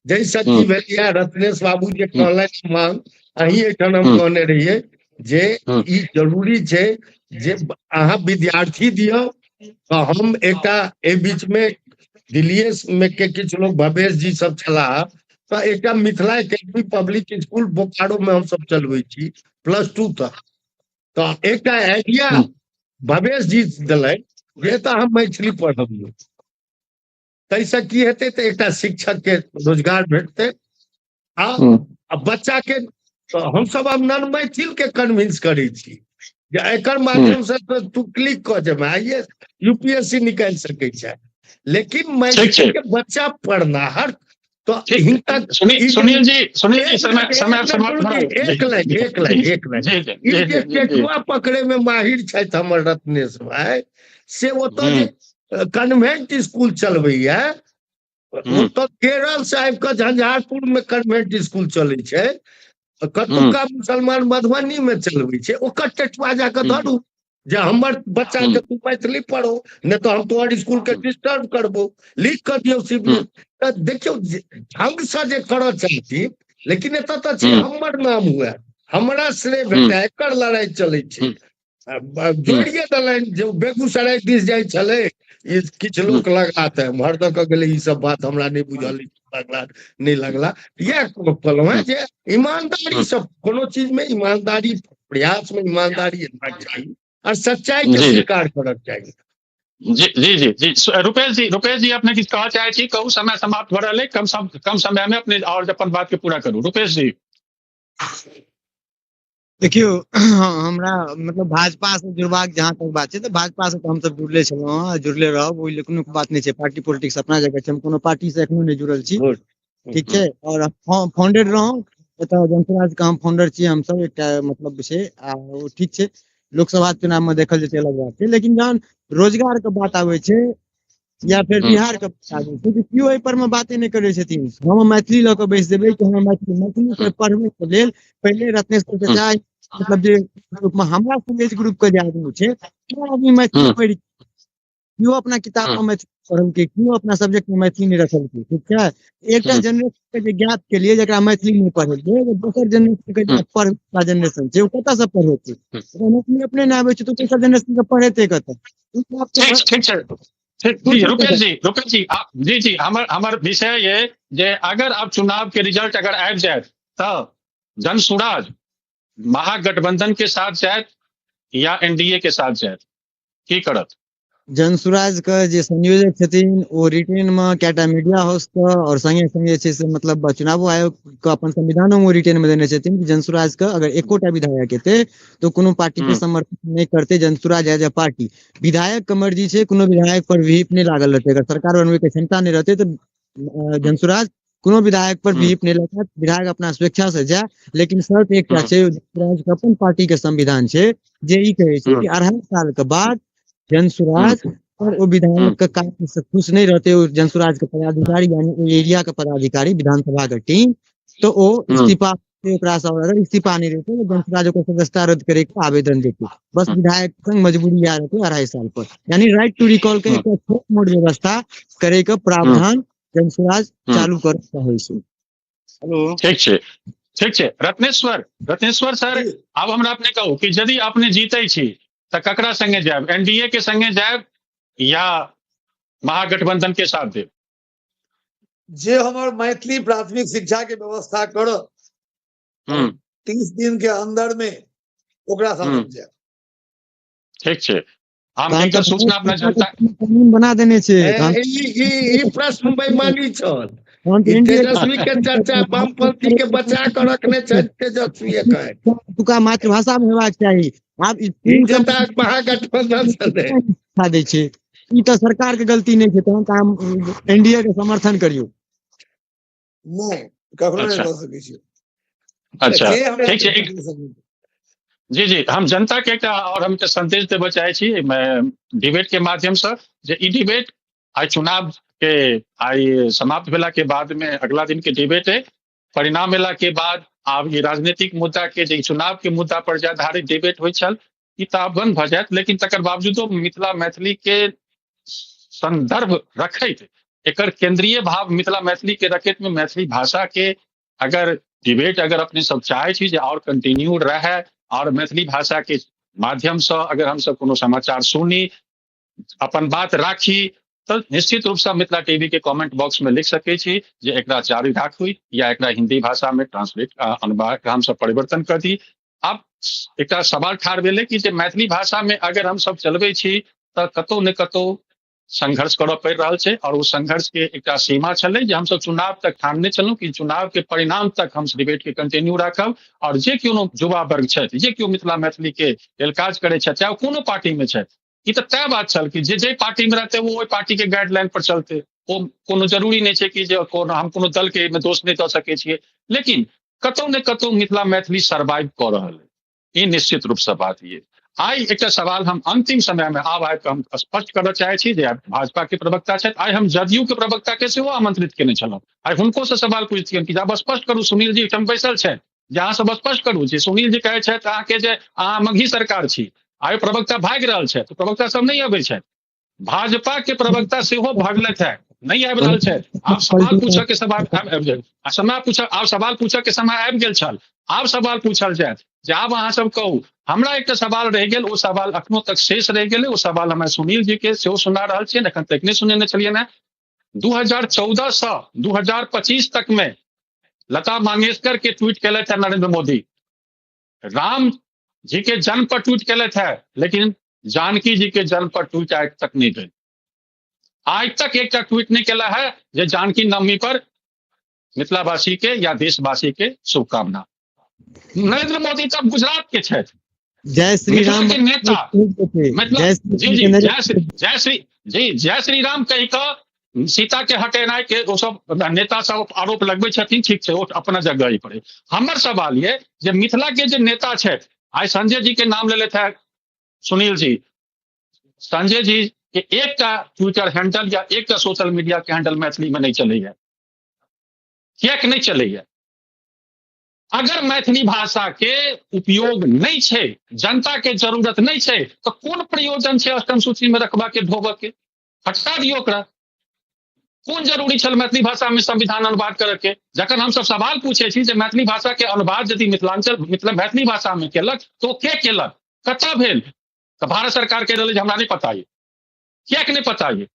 जैसे कि भेलिया रत्नेश बाबू जे कहलनि मांग, अही एठाम हम कहने रहिए जे ई जरूरी छै जे अहाँ विद्यार्थी दियो। तो हम एकटा ए बीच में दिल्ली में के किछ लोग भवेश जी सब छला, तो एकटा Mithila academy public school Bokaro में हम सब चलबै छी +2 तक। तो एकटा आइडिया भवेश जी दिलनि जे तऽ हम मैथिली पढ़बियै, तैसे की हेतै तऽ एकटा शिक्षक के रोजगार भेटतै आ बच्चा के। तो हम सब अब नन मैथिल के कन्विंस करै छी जे एकर माध्यम से तू क्लिक कऽ जेबै आइए यूपीएससी निकालि सकै छै। लेकिन मैथिली के बच्चा पढ़नाहर तो सुनील जी समय केचुआ पकड़े में माहिर छथि हमर रत्नेश भाई, से ओतऽ जे कन्वेंट स्कूल चलबैया, ओतऽ केरल से आबि कऽ झंझारपुर में कन्वेंट स्कूल चलै छै, कतुका मुसलमान मधुबनी में चलबै छै। ओकर टेटुआ जाके धरू जे हमर बच्चा के तू मैथिली पढ़ो, नहीं तो हम तोहर स्कूल के डिस्टर्ब करबो, लिख कर दियो सीबीएस। देखियो ढंग से जे करऽ चाहती, लेकिन एतऽ तऽ छै हमर नाम हुए, हमरा श्रेय भेटै, एकर लड़ाई चलै छै। जोड़िए देलनि जे बेगूसराय दिस जाइ छलै, किछु लोक लगाते एम्हर दऽ कऽ गेलै, ई सब बात हमरा नहीं बुझल लगला नहीं लगला। यह कहलहुँ हैं जे ईमानदारी सब कोनो चीज में ईमानदारी, प्रयास में ईमानदारी हेबाक चाही और सच्चाई के स्वीकार करक चाही। जी रुपेश जी अपने किछु कहऽ चाहे छी, कहू, समय समाप्त भऽ रहल है, कम समय में अपने और अपन बात के पूरा करू। रुपेश जी देखियो हमरा मतलब भाजपा से जुड़बाक जहाँ तक बात छै, तो भाजपा से तो हम सब जुड़ले छलहुँ, जुड़ले रहब, ओहि कोनो बात नहीं छै। पार्टी पॉलिटिक्स अपना जगह छै, हम कोनो पार्टी से एखनो नहीं जुड़ल छी, ठीक छै। और फाउंडेड रहूं एतऽ जनसुराज के हम फाउंडर छियै, हम सब एकटा मतलब छै आ ओ ठीक छै, लोकसभा चुनाव में देखल जेतै अलग बात छै, लेकिन जहन रोजगार के बात आबै छै या फिर बिहार के बात आबै छै, केओ एहि पर में बाते नहि करै छथिन। हम मैथिली लऽ कऽ बैस देबै कि हम मैथिली के पढ़बै के लेल पहिले रत्नेश्वर चाचा मतलब जे ग्रुप में हमरा संग एज ग्रुप के जे आदमी छै, केओ आदमी मैथिली पढ़ि क्यों अपना किताब में मैथिली पढ़लकै, क्यों अपना सब्जेक्ट में मैथिली नहीं रखलकै, ठीक है। एकटा जनरेशन के जे गैप के लिए जकरा मैथिली नहीं पढ़ेलकै, दोसर जनरेशन के जे पढ़ा जनरेशन छै, ओ कतऽ से पढ़ेतै, ओकरा मैथिली अपने नहीं आबै छै तो दोसर जनरेशन के पढ़ेतै कतऽ। ठीक छै, जी रुपेश जी जी जी हमर विषय ये जे अगर अब चुनाव के रिजल्ट अगर आबि जाए तो जनसुराज महागठबंधन के साथ जाए या एनडीए के साथ जाए, की करत? जनसुराज के जे संयोजक छथिन ओ रिटेन में कएटा मीडिया हाउस के और संगे संगे छै से मतलब चुनाव आयोग के अपन संविधानो में रिटेन में देने छथिन कि जनसुराज के अगर एकोटा विधायक हेतै तो कोनो पार्टी के समर्थन नहीं करते जनसुराज एज ए पार्टी। विधायक के मर्जी छै, कोनो विधायक पर व्हीप नहीं लागल रहते, अगर सरकार बनबै के क्षमता नहीं रहते तो जनसुराज कोनो विधायक पर व्हीप नहीं लगात, विधायक अपना स्वेच्छा से जाए, लेकिन शर्त एकटा छै, जनसुराज के अपन पार्टी के संविधान छै जे ई कहै छै कि 2.5 साल के बाद जनसुराज और वो विधायक के कार्य से खुश नहीं रहते, वो जनसुराज के पदाधिकारी यानी एरिया के पदाधिकारी विधानसभा के टीम, तो वो इस्तीफा अगर इस्तीफा नहीं रहते तो जनसुराज को सदस्यता रद्द करे के आवेदन देते। बस विधायक संग मजबूरी आ रहते 2.5 साल पर, यानी राइट टू रिकॉल के एक छोट मोट व्यवस्था करे के प्रावधान जनसुराज चालू कर चाहे छै। हेलो ठीक छै रत्नेश्वर सर, अब हमरा अपने कहू कि यदि अपने जीते छी तो ककरा संगे जाएब, एनडीए के संगे जाएब या महागठबंधन के साथ देब? जे हमर मैथिली प्राथमिक शिक्षा के व्यवस्था कर 30 दिन के अंदर में ओकरा साथ जाएब। ठीक छै, हम एकर सूचना अपना जनता कानून बना देने छै। ई प्रश्न बेईमानी छल, तेजस्वी के चर्चा वामपंथी के बचा कर रखने छै, तेजस्वी तुका मातृभाषा में हेबाक चाही। आब महागठबंधन से दै छै, ई तो सरकार के गलती नहीं छै, तहन तऽ हम एनडीए के समर्थन करियो। नहीं कखनो नहीं कह सकै छी। अच्छा ठीक छै, जी हम जनता के और हम संदेश देबऽ चाहे छी डिबेट के माध्यम से जे ई डिबेट आई चुनाव के आई समाप्त भेला के बाद में अगला दिन के डिबेट है, परिणाम एला के बाद आब ये राजनीतिक मुद्दा के जे चुनाव के मुद्दा पर जे आधारित डिबेट होइ छल ई तऽ आब बंद भऽ जायत, लेकिन तकर बावजूदो मिथिला मैथिली के संदर्भ रखैत एकर केंद्रीय भाव मिथिला मैथिली के रखैत में मैथिली भाषा के अगर डिबेट अगर अपने सब चाहे छी जे और कंटिन्यू रहे और मैथिली भाषा के माध्यम से अगर हम सब कोनो समाचार सुनी अपन बात राखी तो निश्चित रूप से मिथिला टीवी के कमेंट बॉक्स में लिख सके छी जे एकरा जारी राखू या एकरा हिंदी भाषा में ट्रांसलेट अनुवाद हम सब परिवर्तन कर दी। अब एक सवाल ठाड़ भेलै कि जे मैथिली भाषा में अगर हम सब चलबै छी तो कतौ ने कतौ संघर्ष करऽ पड़ि रहल छै और उस संघर्ष के एक सीमा छलै जे हम सब चुनाव तक ठानने चलू कि चुनाव के परिणाम तक हम डिबेट के कंटिन्यू राखब और जे कोनो युवा वर्ग छथि जे केओ मिथिला मैथिली के लेल काज करै छथि चाहे कोनो पार्टी में छथि, ई तऽ तय बात छल कि जे पार्टी में रहते वो ओहि पार्टी के गाइडलाइन पर चलते, वो कोनो जरूरी नहीं छै कि जे हम कोनो दल के दोष नहीं दऽ सकै छियै, लेकिन कतौ ने कतौ मिथिला मैथिली सर्वाइव कऽ रहल है, ई निश्चित रूप से बात ये। आई एक सवाल हम अंतिम समय में आब आबि हम स्पष्ट करऽ चाहे छी जे भाजपा के प्रवक्ता छथि, आई हम जदयू के प्रवक्ता के सेहो आमंत्रित केने छलहुँ, आई हुनको से सवाल पूछतियनि कि आब स्पष्ट करू, सुनील जी एहिठाम बैसल छथि, जे अहाँ सब स्पष्ट करू जे सुनील जी कहै छथि अहाँके जे अहाँ मगही सरकार छी, आई प्रवक्ता भागि रहल छथि, प्रवक्ता सब नहीं अबै छथि, भाजपा के प्रवक्ता सेहो भागलथि है, नहीं आबि रहल छथि। आब सवाल पूछऽ के सवाल सवाल पूछऽ के समय आबि गेल छल, आब सवाल पूछल जायत जे आब अहाँ सब कहू। हमरा एक सवाल रह गेल, वो सवाल अखनो तक शेष रह गेलै, वो सवाल हमें सुनील जी के सेहो सुना रहल छियै, एखन तक नहीं सुनेने छलियनि हैं। 2014 से 2025 तक में लता मंगेशकर के ट्वीट केलथि है नरेंद्र मोदी, राम जी के जन्म पर ट्वीट केलथि है, लेकिन जानकी जी के जन्म पर ट्वीट आज तक नहीं भेल, आज तक एक ट्वीट नहीं केला है जे जानकी नवमी पर मिथिलावासी के या देशवासी के शुभकामना। नरेंद्र मोदी तब गुजरात के छथि, जय श्री राम के नेता, मतलब जय श्री राम कहि कऽ सीता के हटेनाइ के ओ सब नेता सब आरोप लगबै छथिन, ठीक छै, ओ अपना जगह ही पड़े। हमर सवाल ये जे मिथिला के जे नेता छथि, आइ संजय जी के नाम लेलथि है सुनील जी, संजय जी के एकटा ट्विटर हैंडल या एकटा सोशल मीडिया के हैंडल मैथिली में नहीं चलैया, किएक नहीं चलैया? अगर मैथिली भाषा के उपयोग नहीं छै, जनता के जरूरत नहीं छै, तो कोन प्रयोजन छै अष्टम सूची में रखबा के ढोबऽ के? हटा दियो ओकरा। कोन जरूरी छल मैथिली भाषा में संविधान अनुवाद करे के? जखन हम सब सवाल पूछे छी जे मैथिली भाषा के अनुवाद यदि मिथिलांचल मतलब मैथिली भाषा में केलक तो के केलक, कतऽ भेल? तो भारत सरकार के रहलै जे हमरा नहीं पता ये। किएक नहीं पता ये?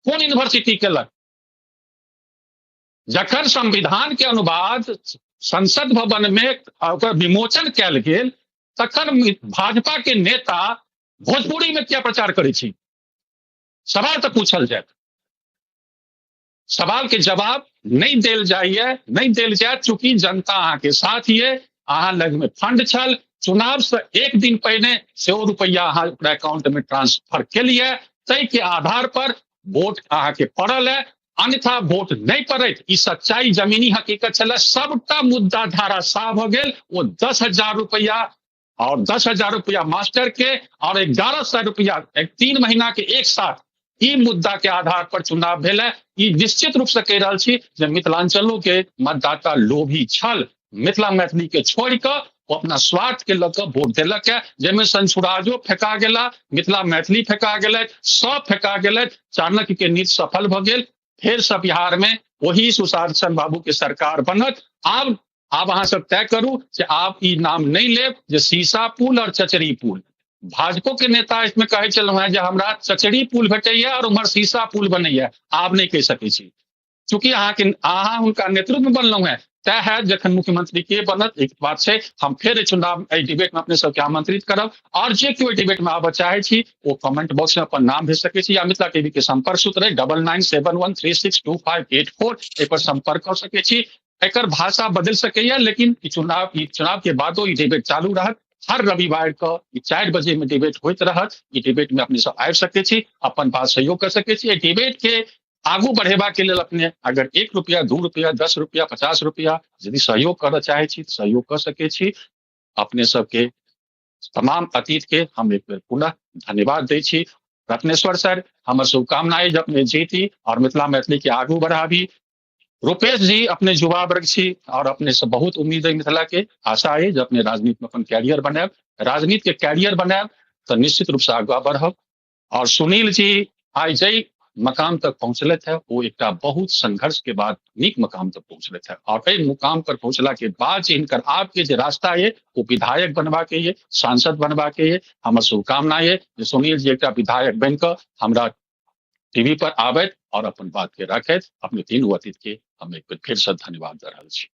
कोन यूनिवर्सिटी केलक? जखन संविधान के अनुवाद संसद भवन में ओकर विमोचन कयल गेल, तखन भाजपा के नेता भोजपुरी में क्या प्रचार करे छी? सवाल तो पूछल जाए, सवाल के जवाब नहीं देल जाइए, नहीं देल जाए, चूंकि जनता अहाँ के साथ ये, अहाँ लग में फंड छल, चुनाव से एक दिन पहले से रुपया अहाँ अकाउंट में ट्रांसफर केलिए, तै के आधार पर वोट अहाँ के पड़ल है, अन्यथा वोट नहीं पड़त। ई सच्चाई जमीनी हकीकत छल। सबटा मुद्दा धारा साफ हो गेल। वो 10,000 रुपया और 10,000 रुपया मास्टर के और 1100 रुपया 3 महीना के एक साथ ई मुद्दा के आधार पर चुनाव भेल है। ई निश्चित रूप से कह रहा छी जे मिथिलांचलो के मतदाता लोभी छल, मिथिला मैथिली के छोड़ कर वो अपना स्वार्थ के लऽ कऽ वोट देलक है, जैमे संसुराजो फेंका गेला, मिथिला मैथिली फेंका गेलै, सब फेंका गेलै। चाणक्य के नीति सफल भ गेल। फिर से बिहार में वही सुशासन बाबू के सरकार बनत। आब अहाँ सब तय करू कि आप ई नाम नहीं लेब जे सीसा पुल और चचरी पुल। भाजपो के नेता इसमें कहे चलू है जे हमरा चचरी पुल भेटैया और उम्हर सीसा पुल बनैया, आब नहीं कह सकै छी, चूंकि अहाँ हुनका नेतृत्व में बनलहुं है। तय है जखन मुख्यमंत्री के बनत, एक बात छै, हम फिर चुनाव डिबेट में अपने सबके आमंत्रित करब। और जे केओ डिबेट में आबऽ चाहे छी वो कमेंट बॉक्स में अपन नाम भेज सकै छी, या मिथिला टीवी के संपर्क सूत्र 9971362584 एहि पर संपर्क कर सकै छी। एकर भाषा बदल सकैया, लेकिन चुनाव के बादो ई डिबेट चालू रहत। हर रविवार को 4 बजे में डिबेट होइत रहत। ई डिबेट में अपने सब आबि सकै छी, अपन बात सहयोग कर सकै छी। डिबेट के आगू बढ़ेबा के लेल अपने अगर 1 रुपया 2 रुपया 10 रुपया 50 रुपया यदि सहयोग करऽ चाहे छी, सहयोग कर सकै छी। अपने सबके तमाम अतीत के हम एक बेर पुनः धन्यवाद दै छी। रत्नेश्वर सर, हमर शुभकामना है जे अपने जीती और मिथिला मैथिली के आगू बढ़ाबी। रूपेश जी, अपने युवा वर्ग छी और अपने से बहुत उम्मीद है मिथिला के। आशा है जे अपने राजनीति में अपन कैरियर बनाएब, राजनीति के कैरियर बनाएब तो निश्चित रूप से आगे बढ़ब। और सुनील जी आई जय मकाम तक पहुंचलत है, वो एक बहुत संघर्ष के बाद नीक मकाम तक पहुंचलत है। और एहि मुकाम पर पहुंचला के बाद जे हिनकर आपके जो रास्ता है वो विधायक बनवा के ये, सांसद बनवा के ये। हमर शुभकामना है जे सुनील जी एक विधायक बनकर हमरा टीवी पर आबैत और अपन बात के रखैत। अपने तीनू अतिथि के हम एक बेर फिर से धन्यवाद दे रहल छी।